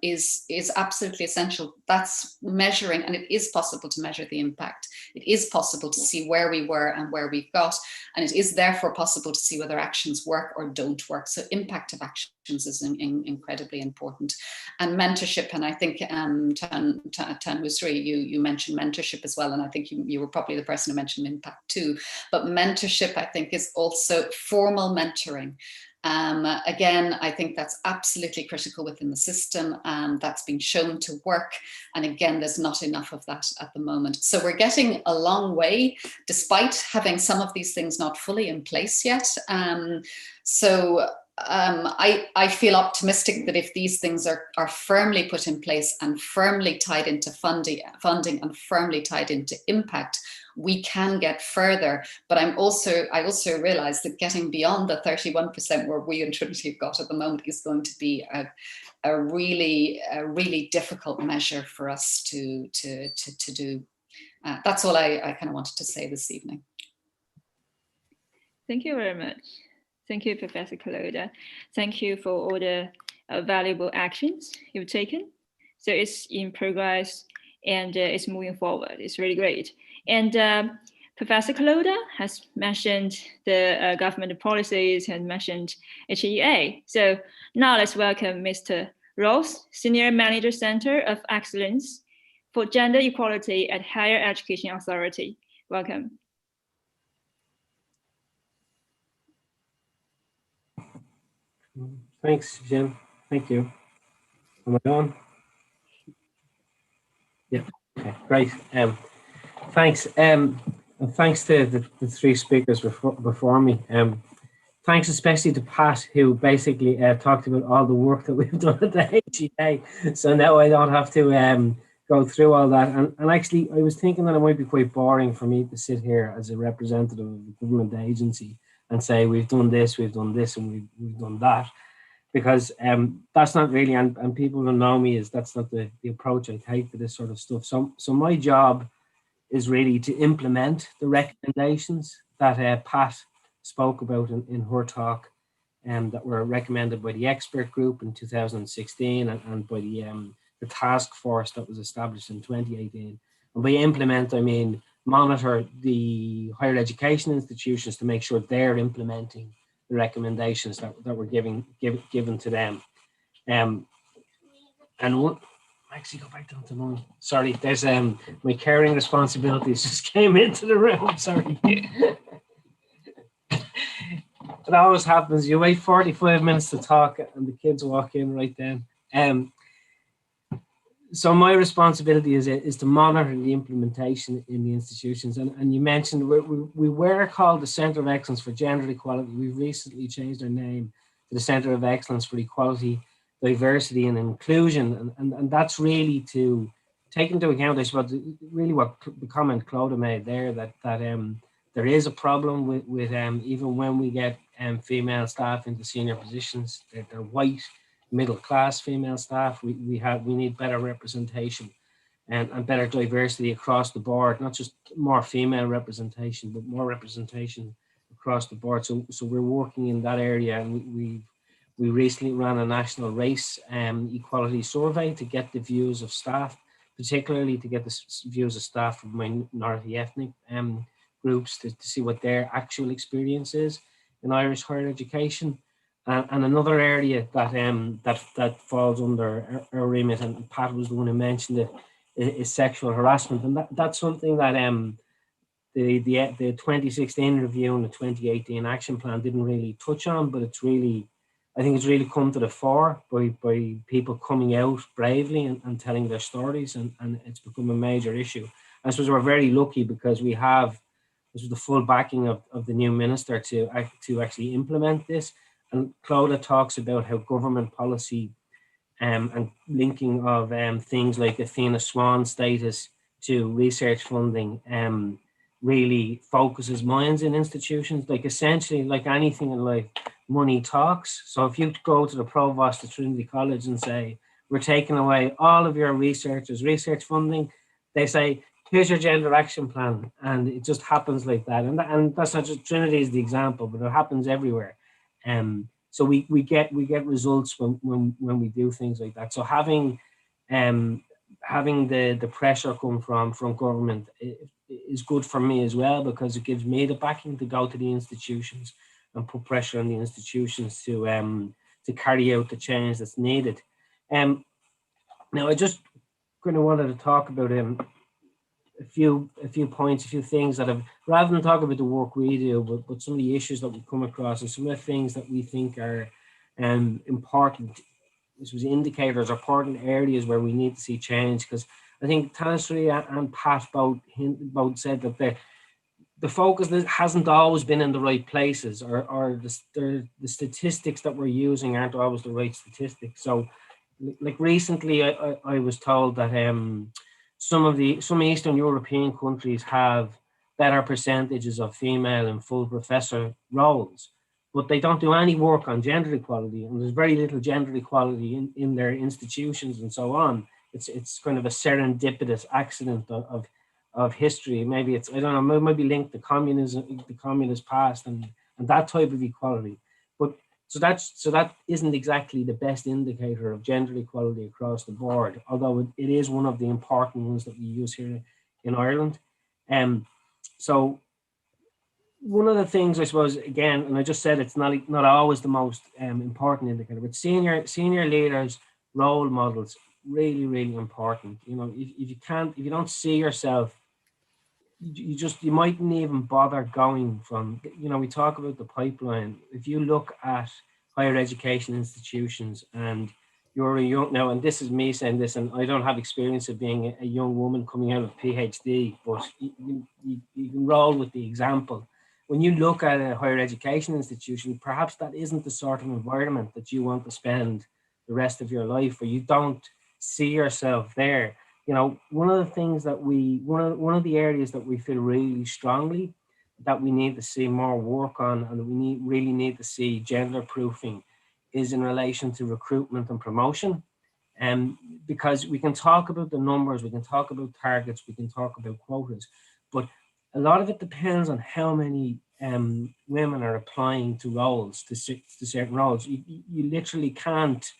is absolutely essential. That's measuring, and it is possible to measure the impact. It is possible to see where we were and where we've got, and it is therefore possible to see whether actions work or don't work. So impact of actions is incredibly important. And mentorship, and I think Tanusree, you mentioned mentorship as well, and I think you were probably the person who mentioned impact too. But mentorship, I think, is also formal mentoring. Again, I think that's absolutely critical within the system. That's been shown to work. And again, there's not enough of that at the moment. So we're getting a long way, despite having some of these things not fully in place yet. I feel optimistic that if these things are firmly put in place and firmly tied into funding and firmly tied into impact, we can get further. But I also realize that getting beyond the 31% where we in Trinity have got at the moment is going to be a really difficult measure for us to do. That's all I kind of wanted to say this evening. Thank you very much. Thank you, Professor Clodagh. Thank you for all the valuable actions you've taken. So it's in progress and it's moving forward. It's really great. And Professor Clodagh has mentioned the government policies and mentioned HEI. So now let's welcome Mr. Ross, Senior Manager Center of Excellence for Gender Equality at Higher Education Authority. Welcome. Thanks, Jain. Thank you. Am I on? Yeah. Okay. Great. Thanks. And thanks to the three speakers before me. Thanks especially to Pat, who basically talked about all the work that we've done at the HEI. So now I don't have to go through all that. And actually, I was thinking that it might be quite boring for me to sit here as a representative of a government agency and say, we've done this, and we've done that. Because that's not really, and people who know me, that's not the approach I take to this sort of stuff. So my job is really to implement the recommendations that Pat spoke about in her talk, that were recommended by the expert group in 2016 and by the task force that was established in 2018. And by implement, I mean monitor the higher education institutions to make sure they're implementing the recommendations that were given to them. And Maxie, go back down to mine. Sorry, there's my caring responsibilities just came into the room. Sorry. It always happens. You wait 45 minutes to talk, and the kids walk in right then. So my responsibility is to monitor the implementation in the institutions. And you mentioned we were called the Centre of Excellence for Gender Equality. We've recently changed our name to the Centre of Excellence for Equality, Diversity and Inclusion. And that's really to take into account, I suppose, really what the comment Clodagh made there, that there is a problem with even when we get female staff into senior positions, they're white, middle class female staff. We need better representation and better diversity across the board, not just more female representation, but more representation across the board. So we're working in that area, and we recently ran a national race equality survey to get the views of staff, particularly to get the views of staff from minority ethnic groups to see what their actual experience is in Irish higher education. And another area that falls under our remit, and Pat was the one who mentioned it, is sexual harassment, and that's something that the 2016 review and the 2018 action plan didn't really touch on, but I think it's really come to the fore by people coming out bravely and telling their stories, and it's become a major issue. I suppose we're very lucky because we have the full backing of the new minister to actually implement this. And Clodagh talks about how government policy and linking of things like Athena Swan status to research funding really focuses minds in institutions. Like essentially, like anything in life, money talks. So if you go to the Provost of Trinity College and say, we're taking away all of your researchers' research funding, they say, here's your gender action plan. And it just happens like that. And that's not just Trinity is the example, but it happens everywhere. So we get results when we do things like that. So having the pressure come from government is good for me as well, because it gives me the backing to go to the institutions and put pressure on the institutions to carry out the change that's needed. Now I just kind of wanted to talk about a few points, a few things that have, rather than talk about the work we do, but some of the issues that we come across and some of the things that we think are important, this was indicators, important areas where we need to see change. Because I think Tanusree and Pat both said that the focus hasn't always been in the right places, or the statistics that we're using aren't always the right statistics. So like recently I was told that some Eastern European countries have better percentages of female and full professor roles, but they don't do any work on gender equality, and there's very little gender equality in their institutions and so on. It's kind of a serendipitous accident of history. Maybe it's, I don't know, maybe linked to communism, the communist past, and that type of equality. But so that isn't exactly the best indicator of gender equality across the board, although it is one of the important ones that we use here in Ireland. So one of the things, I suppose, again, and I just said it's not always the most important indicator, but senior leaders, role models, really, really important. You know, if you don't see yourself, you mightn't even bother going from, you know, we talk about the pipeline. If you look at higher education institutions and you're a young, now, and this is me saying this, and I don't have experience of being a young woman coming out of a PhD, but you can roll with the example. When you look at a higher education institution, perhaps that isn't the sort of environment that you want to spend the rest of your life, or you don't see yourself there. You know, one of the things that one of the areas that we feel really strongly that we need to see more work on, and that we really need to see gender proofing, is in relation to recruitment and promotion. Because we can talk about the numbers, we can talk about targets, we can talk about quotas, but a lot of it depends on how many women are applying to roles, to certain roles. You literally can't.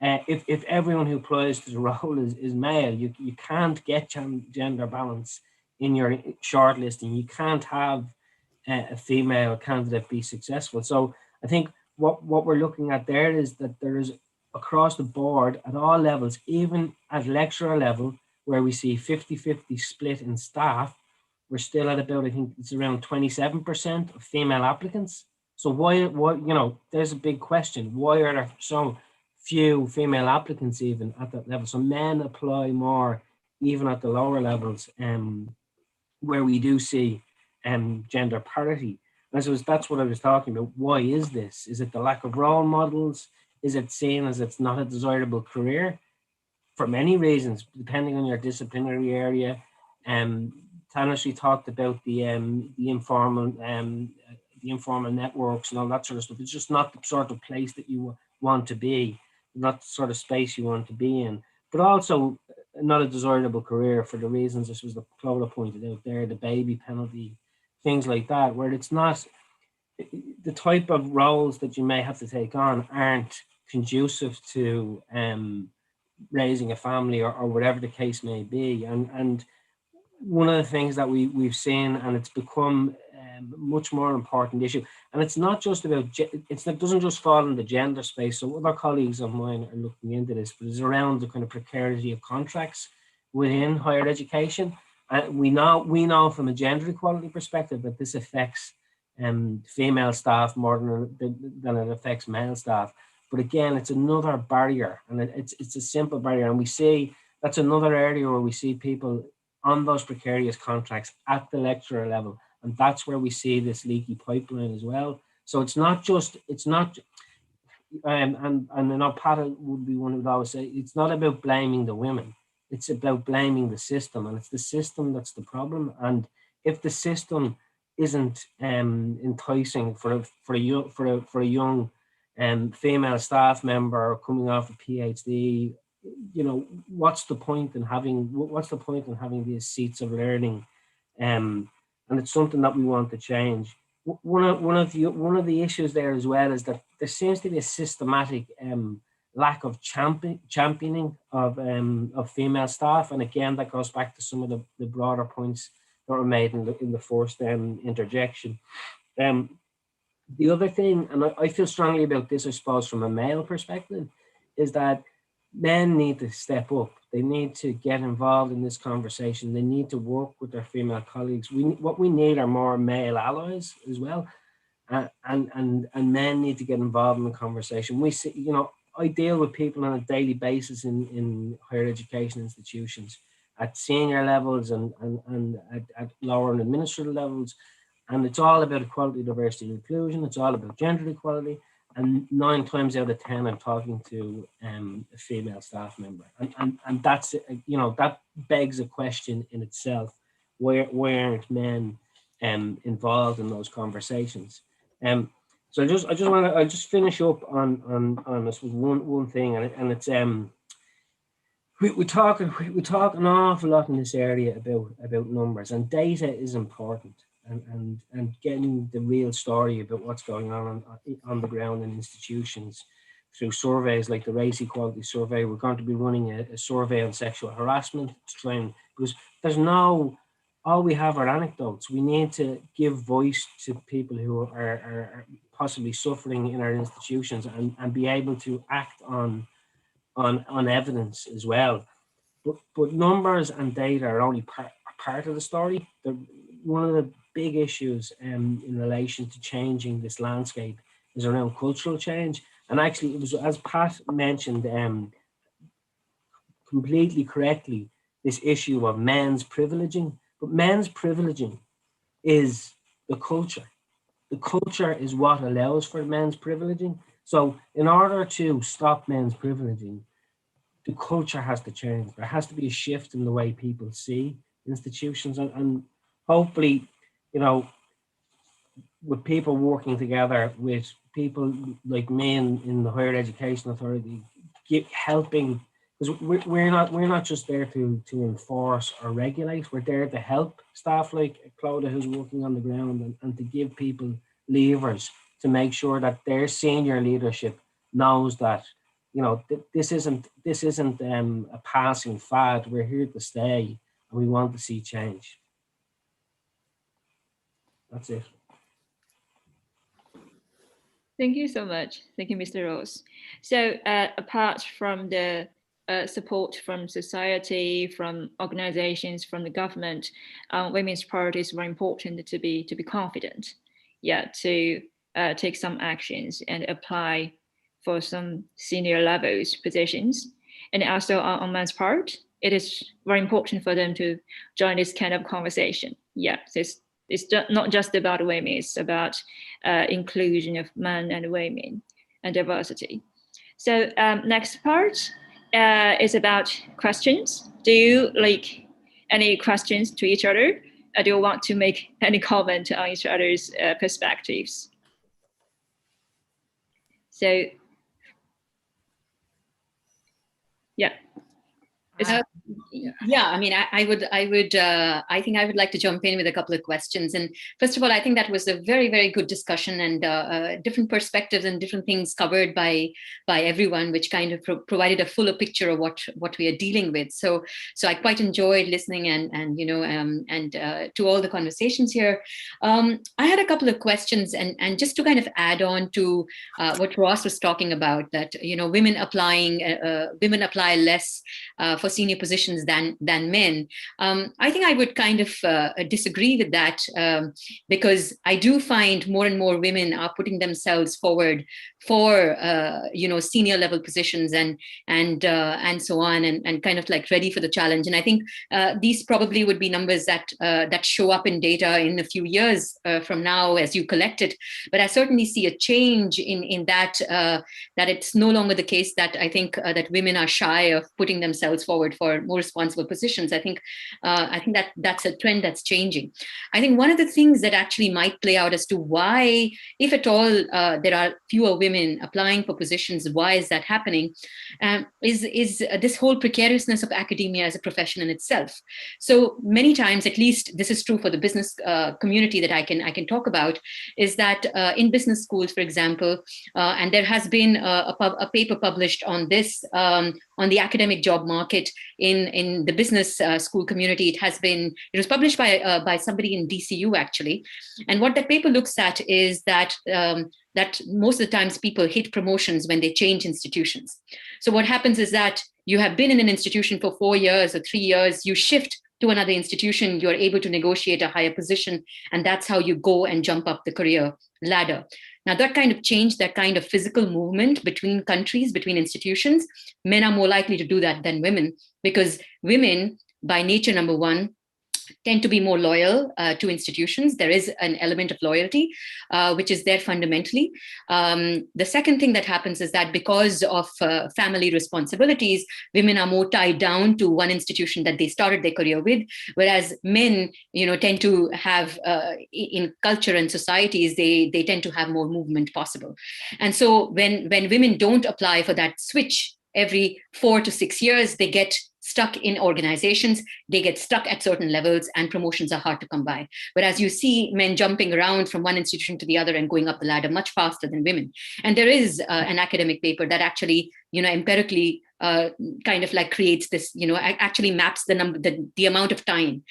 If everyone who applies to the role is male, you can't get gender balance in your shortlisting. You can't have a female candidate be successful. So I think what we're looking at there is that there is across the board at all levels, even at lecturer level, where we see 50-50 split in staff, we're still at about, I think it's around 27% of female applicants. So why, you know, there's a big question. Why are there so few female applicants even at that level? So men apply more even at the lower levels, where we do see gender parity. And I suppose that's what I was talking about. Why is this? Is it the lack of role models? Is it seen as it's not a desirable career? For many reasons, depending on your disciplinary area. Tanusree talked about the informal networks and all that sort of stuff. It's just not the sort of place that you want to be, not the sort of space you want to be in. But also not a desirable career for the reasons this was the Clodagh pointed out there, the baby penalty, things like that, where it's not the type of roles that you may have to take on aren't conducive to raising a family or whatever the case may be. And one of the things that we've seen, and it's become much more important issue, and it's not just about, it doesn't just fall in the gender space. So other colleagues of mine are looking into this, but it's around the kind of precarity of contracts within higher education. We know from a gender equality perspective that this affects female staff more than it affects male staff. But again, it's another barrier, and it's a simple barrier. And we see that's another area where we see people on those precarious contracts at the lecturer level. And that's where we see this leaky pipeline as well. So it's not, and I know Pat would be one who would always say, it's not about blaming the women. It's about blaming the system, and it's the system that's the problem. And if the system isn't enticing for a young female staff member coming off a PhD, you know, what's the point in having these seats of learning? And it's something that we want to change. One of the issues there as well is that there seems to be a systematic lack of championing of female staff, and again that goes back to some of the broader points that were made in the first interjection. The other thing, and I feel strongly about this, I suppose, from a male perspective, is that men need to step up. They need to get involved in this conversation. They need to work with their female colleagues. What we need are more male allies as well, and men need to get involved in the conversation. We see, you know, I deal with people on a daily basis in higher education institutions at senior levels and at lower and administrative levels. And it's all about equality, diversity, and inclusion. It's all about gender equality. And 9 times out of 10, I'm talking to a female staff member. And that's, you know, that begs a question in itself. Where aren't men involved in those conversations? So I'll just finish up on this with one thing, and it's we talk an awful lot in this area about numbers, and data is important. And getting the real story about what's going on the ground in institutions through surveys like the Race Equality Survey. We're going to be running a survey on sexual harassment to try and, because all we have are anecdotes. We need to give voice to people who are possibly suffering in our institutions and be able to act on evidence as well. But numbers and data are only part of the story. One of the big issues in relation to changing this landscape is around cultural change. And actually, it was, as Pat mentioned completely correctly, this issue of men's privileging. But men's privileging is the culture. The culture is what allows for men's privileging. So in order to stop men's privileging, the culture has to change. There has to be a shift in the way people see institutions, and hopefully, you know, with people working together with people like me in the Higher Education Authority, helping, because we're not just there to enforce or regulate. We're there to help staff like Clodagh, who's working on the ground, and to give people levers to make sure that their senior leadership knows that, you know, this isn't a passing fad. We're here to stay, and we want to see change. That's it. Thank you so much. Thank you, Mr. Rose. So apart from the support from society, from organizations, from the government, women's priorities were important to be confident, to take some actions and apply for some senior levels positions. And also on men's part, it is very important for them to join this kind of conversation. So it's not just about women, it's about inclusion of men and women and diversity. So next part is about questions. Do you like any questions to each other? Do you want to make any comment on each other's perspectives? So, yeah. Yeah, I mean, I think I would like to jump in with a couple of questions. And first of all, I think that was a very, very good discussion, and different perspectives and different things covered by everyone, which kind of provided a fuller picture of what we are dealing with. So I quite enjoyed listening and to all the conversations here. I had a couple of questions, and just to kind of add on to what Ross was talking about, that women apply less for senior positions than men. I think I would kind of disagree with that, because I do find more and more women are putting themselves forward for senior level positions and so on, and kind of like ready for the challenge. And I think these probably would be numbers that show up in data in a few years from now as you collect it. But I certainly see a change in that it's no longer the case that I think that women are shy of putting themselves forward for more responsible positions. I think that's a trend that's changing. I think one of the things that actually might play out as to why, if at all, there are fewer women applying for positions, why is that happening, is this whole precariousness of academia as a profession in itself. So many times, at least this is true for the business community that I can talk about, is that in business schools, for example, and there has been a paper published on this, on the academic job market in the business school community. It was published by somebody in DCU, actually. And what that paper looks at is that that most of the times people hit promotions when they change institutions. So what happens is that you have been in an institution for 4 years or 3 years, you shift to another institution, you're able to negotiate a higher position, and that's how you go and jump up the career ladder. Now, that kind of change, that kind of physical movement between countries, between institutions, men are more likely to do that than women, because women, by nature, number one, tend to be more loyal to institutions. There is an element of loyalty, which is there fundamentally. The second thing that happens is that because of family responsibilities, women are more tied down to one institution that they started their career with, whereas men, tend to have, in culture and societies, they tend to have more movement possible. And so when women don't apply for that switch every 4 to 6 years, they get stuck in organizations, they get stuck at certain levels, and promotions are hard to come by. Whereas you see men jumping around from one institution to the other and going up the ladder much faster than women. And there is an academic paper that actually, empirically kind of like creates this, actually maps the amount of time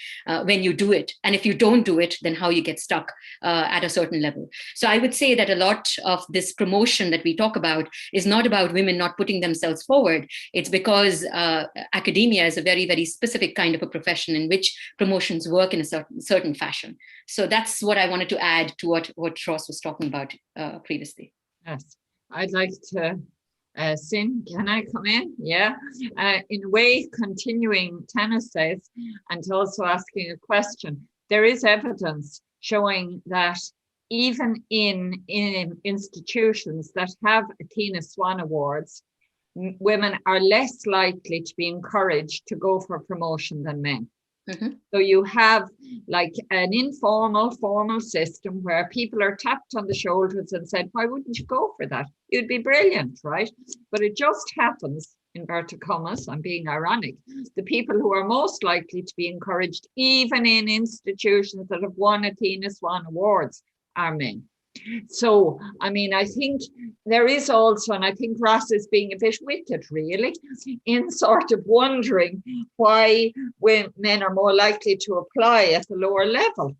when you do it. And if you don't do it, then how you get stuck at a certain level. So I would say that a lot of this promotion that we talk about is not about women not putting themselves forward. It's because academia is a very, very specific kind of a profession in which promotions work in a certain fashion. So that's what I wanted to add to what Ross was talking about previously. Yes, I'd like to Sin, can I come in? Yeah. In a way, continuing Tanusree's and also asking a question, there is evidence showing that even in institutions that have Athena Swan Awards, women are less likely to be encouraged to go for promotion than men. Mm-hmm. So you have like an informal, formal system where people are tapped on the shoulders and said, why wouldn't you go for that? You'd be brilliant, right? But it just happens, inverted commas, I'm being ironic, the people who are most likely to be encouraged, even in institutions that have won Athena Swan Awards, are men. So, I mean, I think there is also, and I think Ross is being a bit wicked, really, in sort of wondering why when men are more likely to apply at the lower level.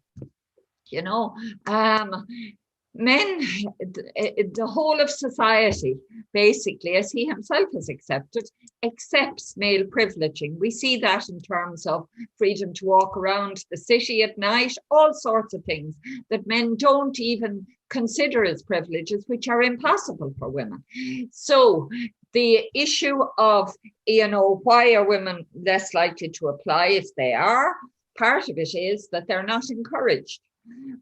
men, the whole of society, basically, as he himself has accepted, accepts male privileging. We see that in terms of freedom to walk around the city at night, all sorts of things that men don't even consider as privileges, which are impossible for women. So the issue of, why are women less likely to apply if they are? Part of it is that they're not encouraged.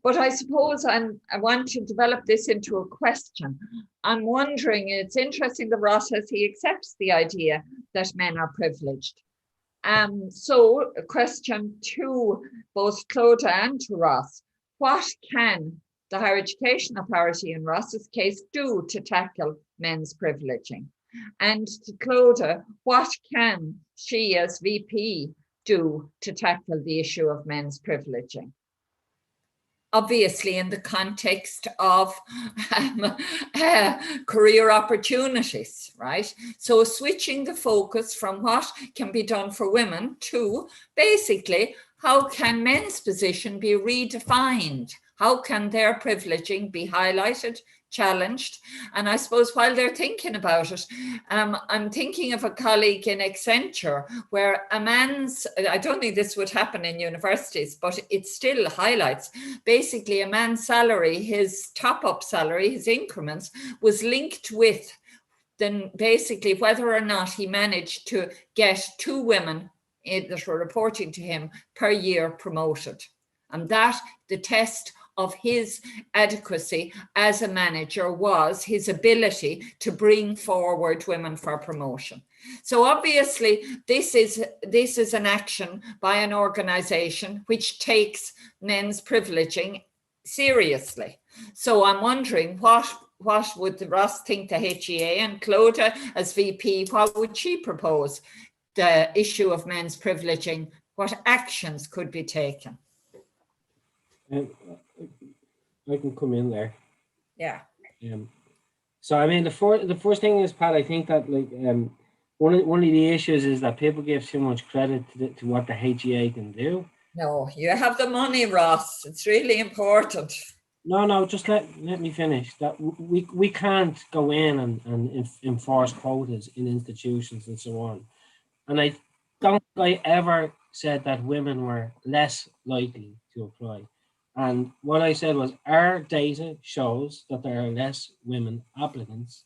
But I suppose I want to develop this into a question. I'm wondering, it's interesting that Ross says he accepts the idea that men are privileged. So a question to both Clodagh and to Ross, what can the Higher Education Authority in Ross's case do to tackle men's privileging? And to Clodagh, what can she as VP do to tackle the issue of men's privileging? Obviously, in the context of career opportunities, right? So switching the focus from what can be done for women to basically how can men's position be redefined? How can their privileging be highlighted, challenged? And I suppose while they're thinking about it, I'm thinking of a colleague in Accenture where I don't think this would happen in universities, but it still highlights basically a man's salary, his top-up salary, his increments was linked with then basically whether or not he managed to get 2 women that were reporting to him per year promoted. And that the test of his adequacy as a manager was his ability to bring forward women for promotion. So obviously this is an action by an organization which takes men's privileging seriously. So I'm wondering what would Ross think the HEA, and Clodagh as VP, what would she propose the issue of men's privileging? What actions could be taken? I can come in there. Yeah. So I mean, the first thing is, Pat, I think that one of the issues is that people give too much credit to what the HEA can do. No, you have the money, Ross. It's really important. No, just let me finish. That we can't go in and enforce quotas in institutions and so on. And I don't think I ever said that women were less likely to apply. And what I said was our data shows that there are less women applicants.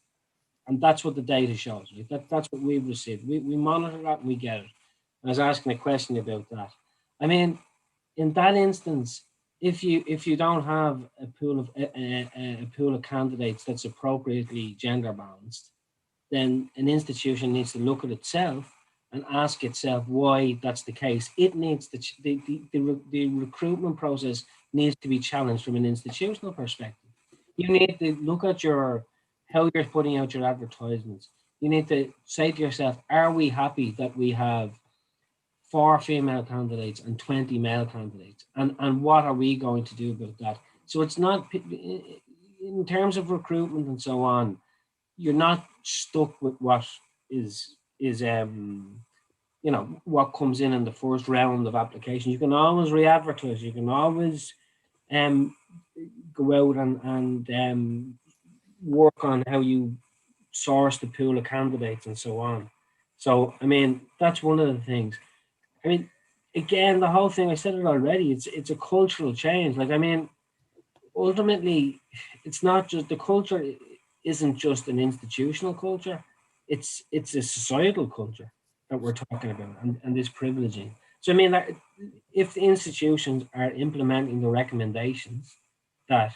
And that's what the data shows. Right? That's what we've received. We monitor that and we get it. I was asking a question about that. I mean, in that instance, if you don't have a pool of candidates that's appropriately gender balanced, then an institution needs to look at itself and ask itself why that's the case. It needs the recruitment process needs to be challenged from an institutional perspective. You need to look at how you're putting out your advertisements. You need to say to yourself, are we happy that we have 4 female candidates and 20 male candidates? And what are we going to do about that? So it's not, in terms of recruitment and so on, you're not stuck with what is what comes in the first round of applications. You can always re-advertise. You can always go out and work on how you source the pool of candidates and so on. So, I mean, that's one of the things. I mean, again, the whole thing, I said it already, it's a cultural change. Like, I mean, ultimately, it's not just, the culture isn't just an institutional culture, it's a societal culture that we're talking about, and this privileging. So, I mean, that if the institutions are implementing the recommendations that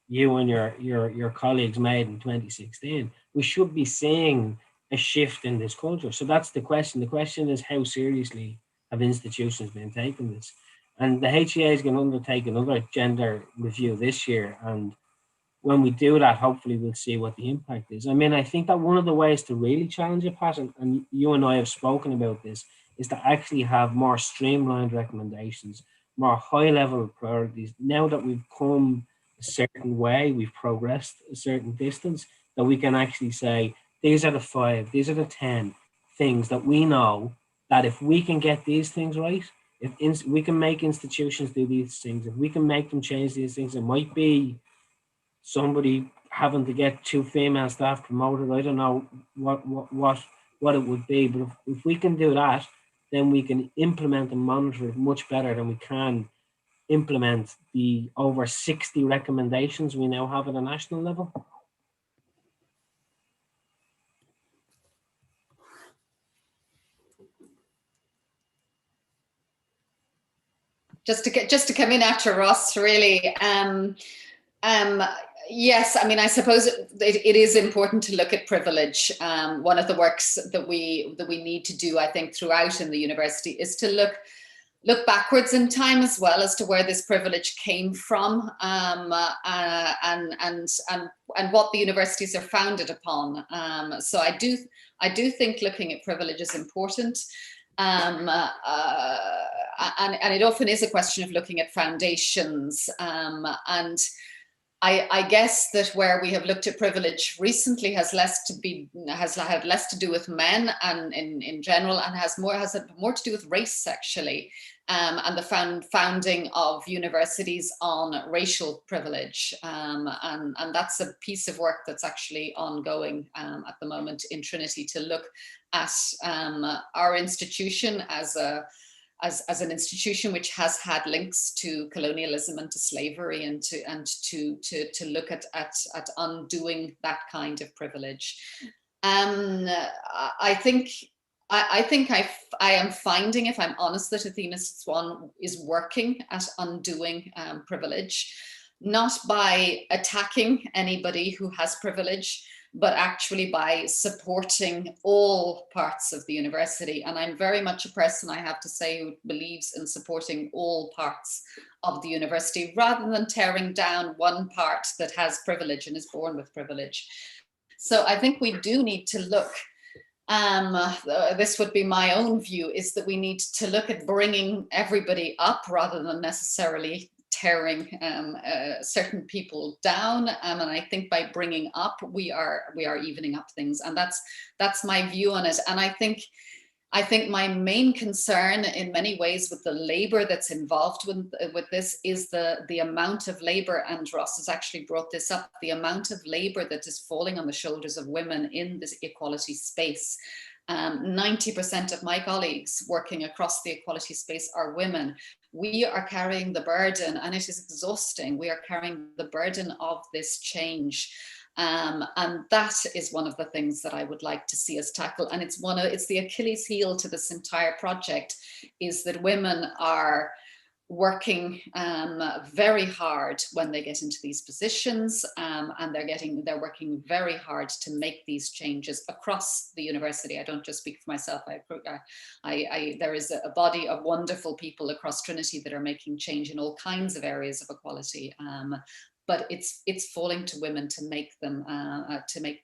you and your colleagues made in 2016, we should be seeing a shift in this culture. So that's the question. The question is, how seriously have institutions been taking this? And the HEA is going to undertake another gender review this year. And when we do that, hopefully we'll see what the impact is. I mean, I think that one of the ways to really challenge it, Pat, and you and I have spoken about this, is to actually have more streamlined recommendations, more high-level priorities. Now that we've come a certain way, we've progressed a certain distance, that we can actually say, these are the 5, these are the 10 things that we know that if we can get these things right, if we can make institutions do these things, if we can make them change these things, it might be somebody having to get 2 female staff promoted. I don't know what it would be, but if we can do that, then we can implement and monitor it much better than we can implement the over 60 recommendations we now have at a national level. Just to come in after Ross, really. Yes, I mean, I suppose it is important to look at privilege. One of the works that we need to do, I think, throughout in the university is to look backwards in time as well as to where this privilege came from, and what the universities are founded upon. So I do think looking at privilege is important. And it often is a question of looking at foundations. And I guess that where we have looked at privilege recently has had less to do with men and in general, and has had more to do with race, actually, and the founding of universities on racial privilege. And that's a piece of work that's actually ongoing at the moment in Trinity, to look at our institution as an institution which has had links to colonialism and to slavery, and to look at undoing that kind of privilege. I think I am finding, if I'm honest, that Athena Swan is working at undoing privilege, not by attacking anybody who has privilege, but actually by supporting all parts of the university. And I'm very much a person, I have to say, who believes in supporting all parts of the university, rather than tearing down one part that has privilege and is born with privilege. So I think we do need to look, this would be my own view, is that we need to look at bringing everybody up rather than necessarily tearing certain people down, and I think by bringing up, we are evening up things, and that's my view on it. And I think my main concern in many ways with the labor that's involved with this is the amount of labor, and Ross has actually brought this up, the amount of labor that is falling on the shoulders of women in this equality space. 90% of my colleagues working across the equality space are women. We are carrying the burden, and it is exhausting. We are carrying the burden of this change. And that is one of the things that I would like to see us tackle. And it's the Achilles heel to this entire project, is that women are working very hard when they get into these positions, and they're working very hard to make these changes across the university. I don't just speak for myself. There is a body of wonderful people across Trinity that are making change in all kinds of areas of equality. But it's falling to women to make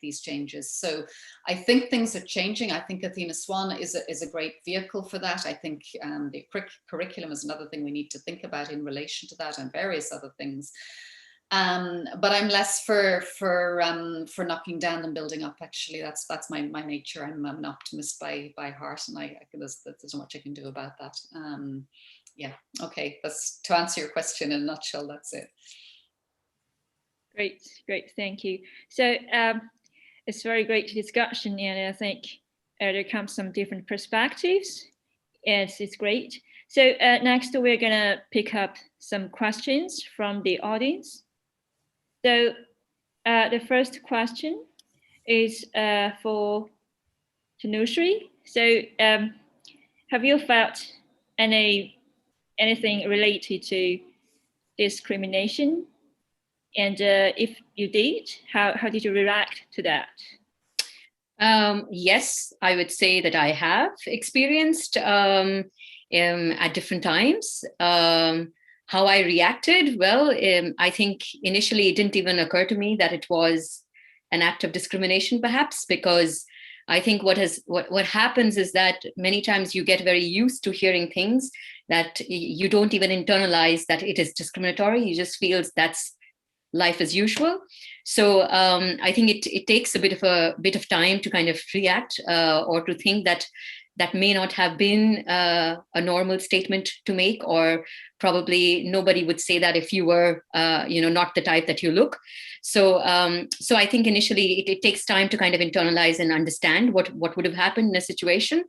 these changes. So I think things are changing. I think Athena Swan is a great vehicle for that. I think the curriculum is another thing we need to think about in relation to that, and various other things. But I'm less for knocking down than building up. Actually, that's my nature. I'm an optimist by heart, and there's not much I can do about that. Yeah. Okay. That's to answer your question in a nutshell. That's it. Great, thank you. So it's very great discussion, and I think there comes some different perspectives, and it's great. So next we're gonna pick up some questions from the audience. So the first question is for Tanusree. So have you felt anything related to discrimination? And if you did, how did you react to that? Yes, I would say that I have experienced at different times. How I reacted, well, I think initially it didn't even occur to me that it was an act of discrimination, perhaps, because I think what happens is that many times you get very used to hearing things that you don't even internalize that it is discriminatory. You just feel that's life as usual. So I think it takes a bit of time to kind of react or to think that that may not have been a normal statement to make, or probably nobody would say that if you were, not the type that you look. So I think initially it takes time to kind of internalize and understand what would have happened in a situation.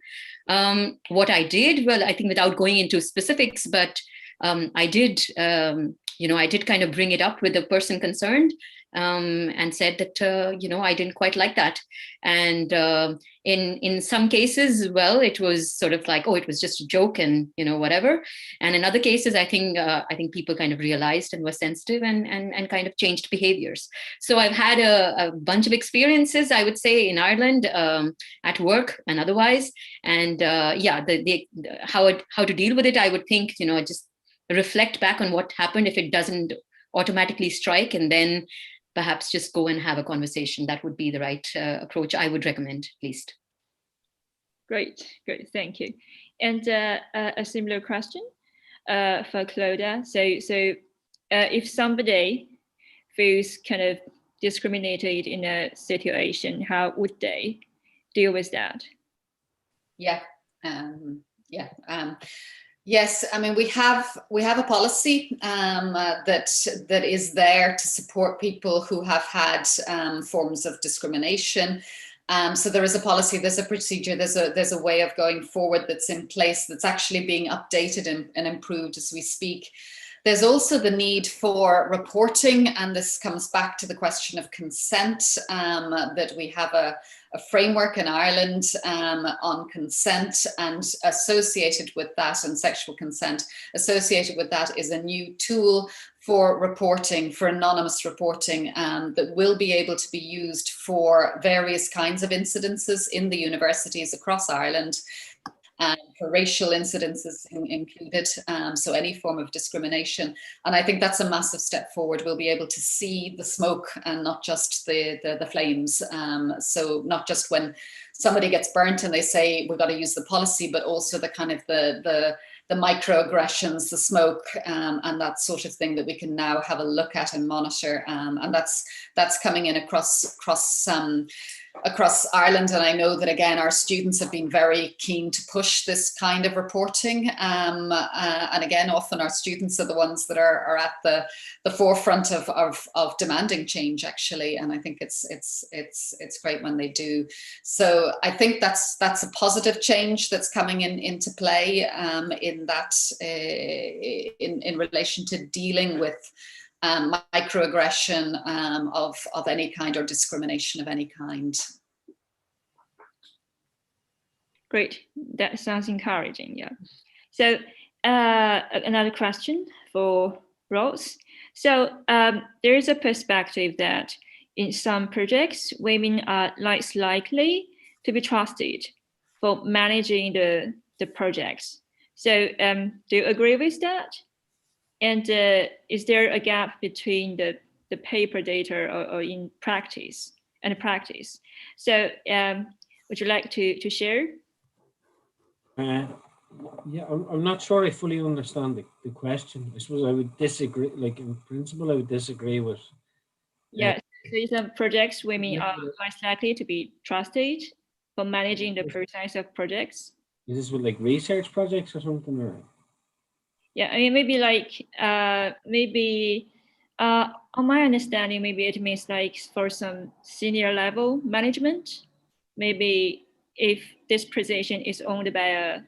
What I did, well, I think without going into specifics, but I did kind of bring it up with the person concerned, and said that, I didn't quite like that. And in some cases, well, it was sort of like, oh, it was just a joke and, whatever. And in other cases, I think people kind of realized and were sensitive and kind of changed behaviors. So I've had a bunch of experiences, I would say, in Ireland, at work and otherwise. And how to deal with it, I would think, just reflect back on what happened if it doesn't automatically strike, and then perhaps just go and have a conversation. That would be the right approach I would recommend, at least. Great, thank you. And a similar question for Clodagh. So if somebody feels kind of discriminated in a situation, how would they deal with that? Yes, I mean, we have a policy that is there to support people who have had forms of discrimination. So there is a policy, there's a procedure, there's a way of going forward that's in place, that's actually being updated and improved as we speak. There's also the need for reporting, and this comes back to the question of consent, that we have a framework in Ireland on consent, and associated with that, and sexual consent, associated with that is a new tool for reporting, for anonymous reporting, that will be able to be used for various kinds of incidences in the universities across Ireland. For racial incidences included, so any form of discrimination. And I think that's a massive step forward. We'll be able to see the smoke and not just the flames. So not just when somebody gets burnt and they say we've got to use the policy, but also the kind of the microaggressions, the smoke, and that sort of thing that we can now have a look at and monitor. And that's coming in across Ireland. And I know that, again, our students have been very keen to push this kind of reporting. And again, often our students are the ones that are at the forefront of demanding change, actually. And I think it's great when they do. So I think that's a positive change that's coming into play in relation to dealing with microaggression of any kind, or discrimination of any kind. Great, that sounds encouraging, yeah. So another question for Rose. So there is a perspective that in some projects, women are less likely to be trusted for managing the projects. So do you agree with that? And is there a gap between the paper data or in practice and practice? So would you like to share? Yeah, I'm not sure I fully understand the question. I suppose I would disagree, like in principle, I would disagree with. Yeah, so some projects women are less likely to be trusted for managing the process of projects. Is this with like research projects or something? Or? Yeah, I mean, maybe like, on my understanding, maybe it means like for some senior level management, maybe if this position is owned by a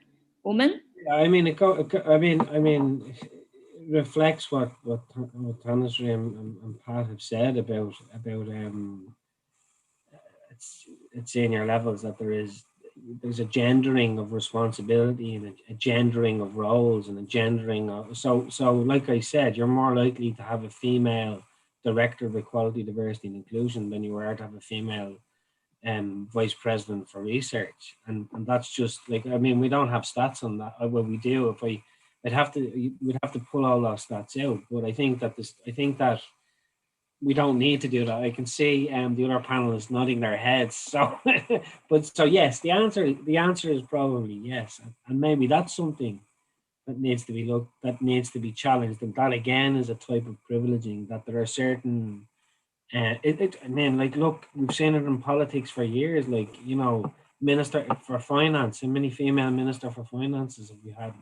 woman. I mean, it reflects what Tanusree and Pat have said about at senior levels, that there's a gendering of responsibility and a gendering of roles and a gendering of so like I said, you're more likely to have a female director of equality, diversity and inclusion than you are to have a female vice president for research, and that's just like, I mean, we don't have stats on that. Well, we do. We'd have to pull all those stats out, but I think that we don't need to do that. I can see the other panelists nodding their heads. So, so yes, the answer is probably yes, and maybe that's something that needs to be challenged, and that again is a type of privileging, that there are certain. I mean, like, look, we've seen it in politics for years. Like, minister for finance? How many female minister for finances have we had?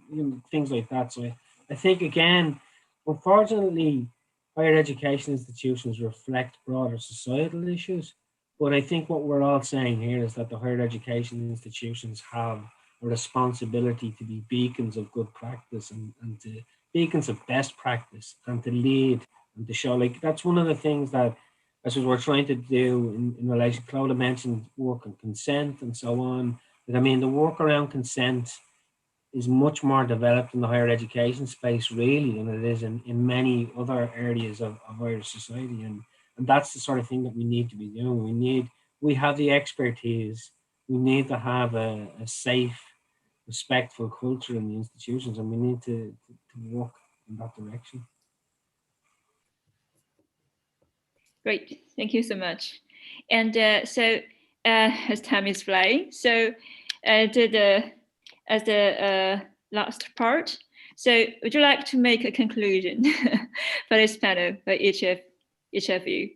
Things like that. So I think, again, unfortunately, higher education institutions reflect broader societal issues. But I think what we're all saying here is that the higher education institutions have a responsibility to be beacons of good practice and to beacons of best practice and to lead and to show. Like, that's one of the things that as we're trying to do in relation. Clodagh mentioned work on consent and so on. But I mean, the work around consent is much more developed in the higher education space, really, than it is in many other areas of higher society. And that's the sort of thing that we need to be doing. We have the expertise. We need to have a safe, respectful culture in the institutions, and we need to work in that direction. Great, thank you so much. And so as time is flying, so as the last part, so would you like to make a conclusion for this panel by each of you?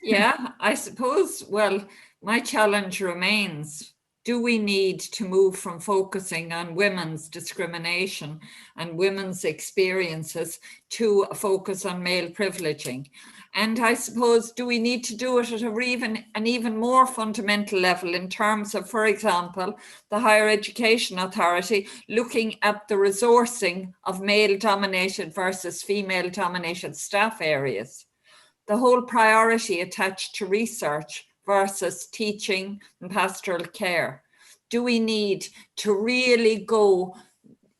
Yeah, I suppose, well, my challenge remains, do we need to move from focusing on women's discrimination and women's experiences to a focus on male privileging? And I suppose, do we need to do it at an even more fundamental level in terms of, for example, the Higher Education Authority looking at the resourcing of male-dominated versus female-dominated staff areas? The whole priority attached to research versus teaching and pastoral care. Do we need to really go,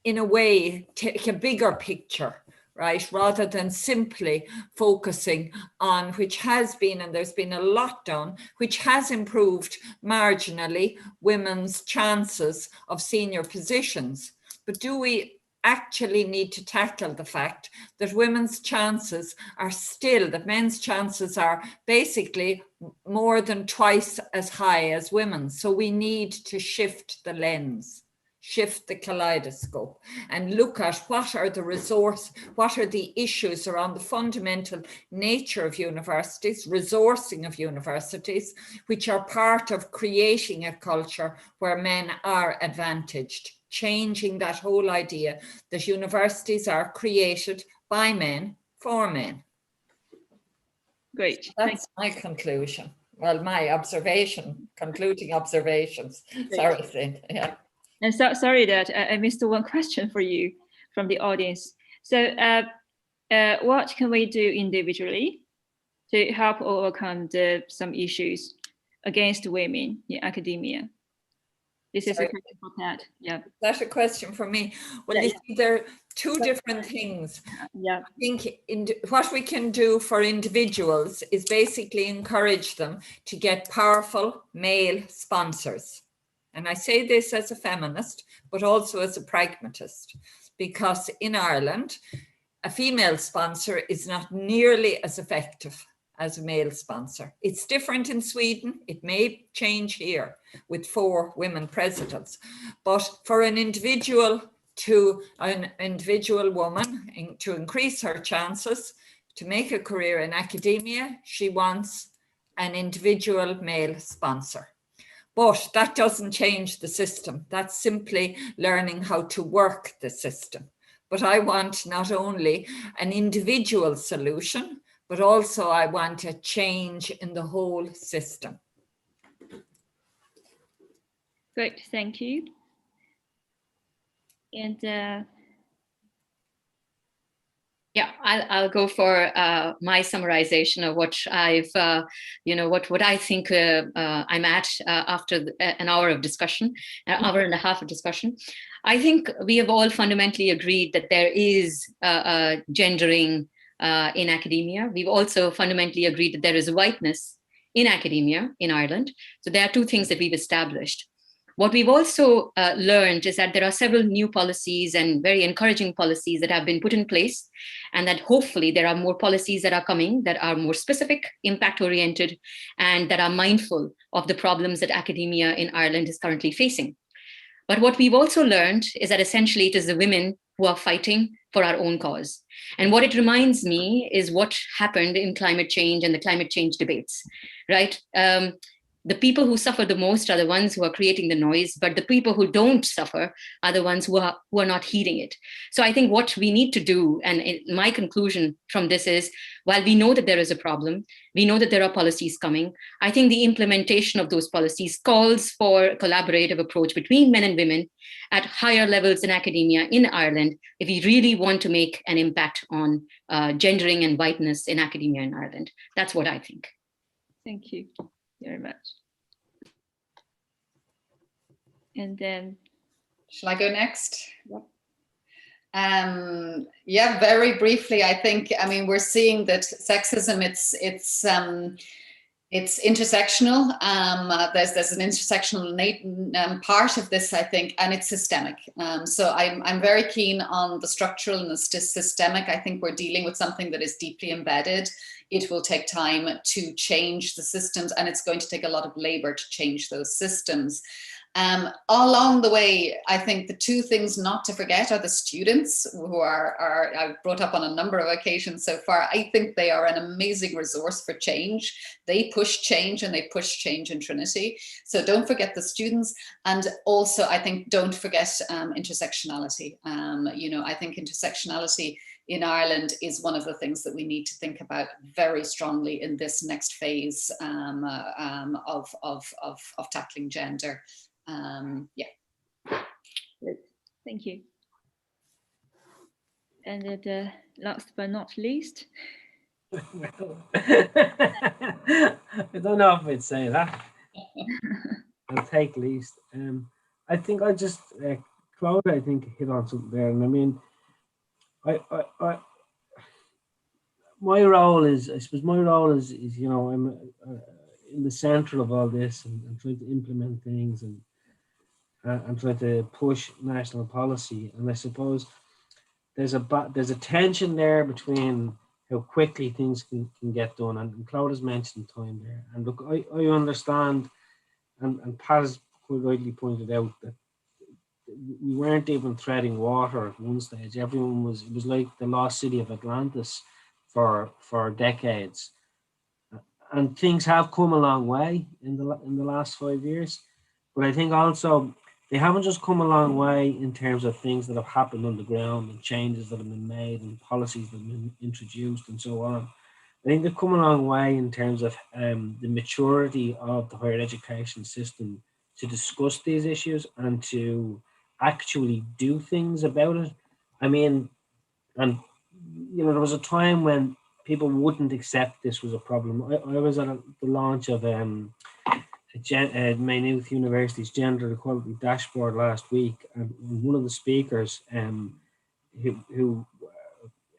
in a way, take a bigger picture, right, rather than simply focusing on, which has been, and there's been a lot done, which has improved marginally women's chances of senior positions. But do we actually need to tackle the fact that women's chances are still, that men's chances are basically more than twice as high as women's? So we need to shift the lens, shift the kaleidoscope, and look at what are the issues around the fundamental nature of universities, resourcing of universities, which are part of creating a culture where men are advantaged. Changing that whole idea that universities are created by men for men. Great. That's my conclusion. Well, my observation, concluding observations. Great. Sorry, Saint. Yeah. And so sorry that I missed one question for you from the audience. So what can we do individually to help overcome some issues against women in academia? This is a question for Pat. Yeah. That's a question for me. Well, you see, there are two different things. Yeah. I think what we can do for individuals is basically encourage them to get powerful male sponsors. And I say this as a feminist, but also as a pragmatist, because in Ireland, a female sponsor is not nearly as effective as a male sponsor. It's different in Sweden. It may change here with 4 women presidents. But for an individual woman to increase her chances to make a career in academia, she wants an individual male sponsor. But that doesn't change the system. That's simply learning how to work the system. But I want not only an individual solution, but also I want a change in the whole system. Great, thank you. And yeah, I'll go for my summarization of what I've, what I think I'm at after an hour of discussion, an hour and a half of discussion. I think we have all fundamentally agreed that there is gendering in academia. We've also fundamentally agreed that there is whiteness in academia in Ireland. So there are 2 things that we've established. What we've also learned is that there are several new policies and very encouraging policies that have been put in place, and that hopefully there are more policies that are coming that are more specific, impact-oriented, and that are mindful of the problems that academia in Ireland is currently facing. But what we've also learned is that essentially it is the women who are fighting for our own cause. And what it reminds me is what happened in climate change and the climate change debates, right? the people who suffer the most are the ones who are creating the noise, but the people who don't suffer are the ones who are not heeding it. So I think what we need to do, and my conclusion from this is, while we know that there is a problem, we know that there are policies coming, I think the implementation of those policies calls for a collaborative approach between men and women at higher levels in academia in Ireland, if we really want to make an impact on gendering and whiteness in academia in Ireland. That's what I think. Thank you very much. And then, shall I go next? Yep. Yeah, very briefly, I think, I mean, we're seeing that sexism, it's intersectional. There's an intersectional part of this, I think, and it's systemic. So I'm very keen on the structural and the systemic. I think we're dealing with something that is deeply embedded. It will take time to change the systems, and it's going to take a lot of labor to change those systems. Along the way, I think the two things not to forget are the students who are I've brought up on a number of occasions so far. I think they are an amazing resource for change. They push change, and they push change in Trinity. So don't forget the students. And also, I think, don't forget intersectionality. You know, I think intersectionality in Ireland is one of the things that we need to think about very strongly in this next phase of tackling gender. Yeah. Good. Thank you. And last but not least. I don't know if I'd say that. I'll take least. I think I just, Clodagh, I think, hit on something there. And I mean, my role is, I suppose my role is you know, I'm in the center of all this, and trying to implement things and try to push national policy. And I suppose there's a tension there between how quickly things can get done. And Claude has mentioned time there. And look, I understand, and Pat has quite rightly pointed out that we weren't even treading water at one stage. Everyone was, it was like the lost city of Atlantis for decades. And things have come a long way in the last 5 years. But I think also they haven't just come a long way in terms of things that have happened on the ground and changes that have been made and policies that have been introduced and so on. I think they've come a long way in terms of the maturity of the higher education system to discuss these issues and to actually do things about it. I mean, and you know, there was a time when people wouldn't accept this was a problem. I was at the launch of Maynooth University's Gender Equality Dashboard last week, and one of the speakers, who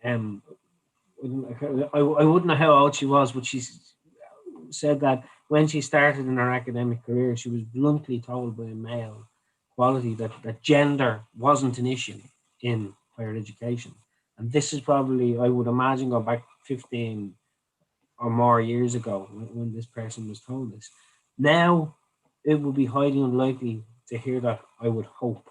I wouldn't know how old she was, but she said that when she started in her academic career, she was bluntly told by a male quality that gender wasn't an issue in higher education. And this is probably, I would imagine, go back 15 or more years ago when this person was told this. Now, it would be highly unlikely to hear that, I would hope.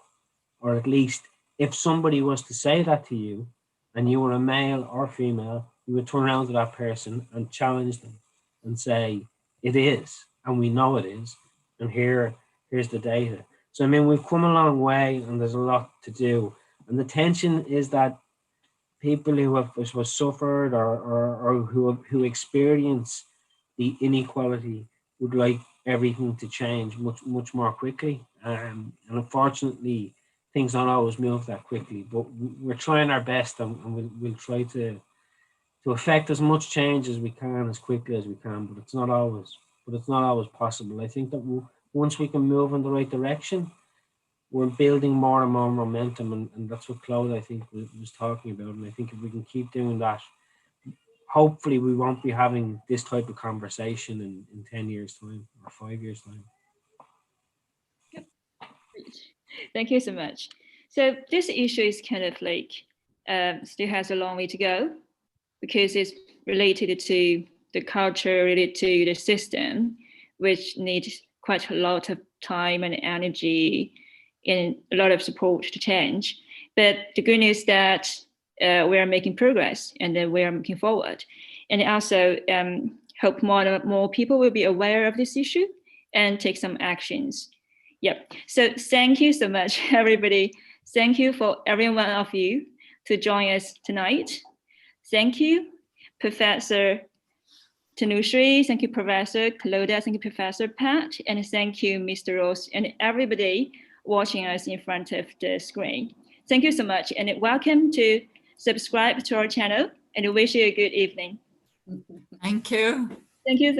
Or at least, if somebody was to say that to you, and you were a male or female, you would turn around to that person and challenge them and say, it is, and we know it is, and here's the data. So, I mean, we've come a long way, and there's a lot to do. And the tension is that people who have suffered or who experience the inequality would like everything to change much more quickly. And unfortunately, things don't always move that quickly. But we're trying our best, and we'll try to affect as much change as we can as quickly as we can. But it's not always possible. I think that once we can move in the right direction, we're building more and more momentum, and that's what Clodagh, I think, was talking about. And I think if we can keep doing that, hopefully we won't be having this type of conversation in 10 years' time or 5 years' time. Yep. Thank you so much. So this issue is kind of like still has a long way to go, because it's related to the culture, related to the system, which needs quite a lot of time and energy and a lot of support to change. But the good news is that we are making progress, and then we are moving forward. And also hope more people will be aware of this issue and take some actions. Yep. So thank you so much, everybody. Thank you for every one of you to join us tonight. Thank you, Professor Tanusree. Thank you, Professor Clodagh. Thank you, Professor Pat. And thank you, Mr. Ross, and everybody watching us in front of the screen. Thank you so much, and welcome to subscribe to our channel, and wish you a good evening. Thank you. Thank you.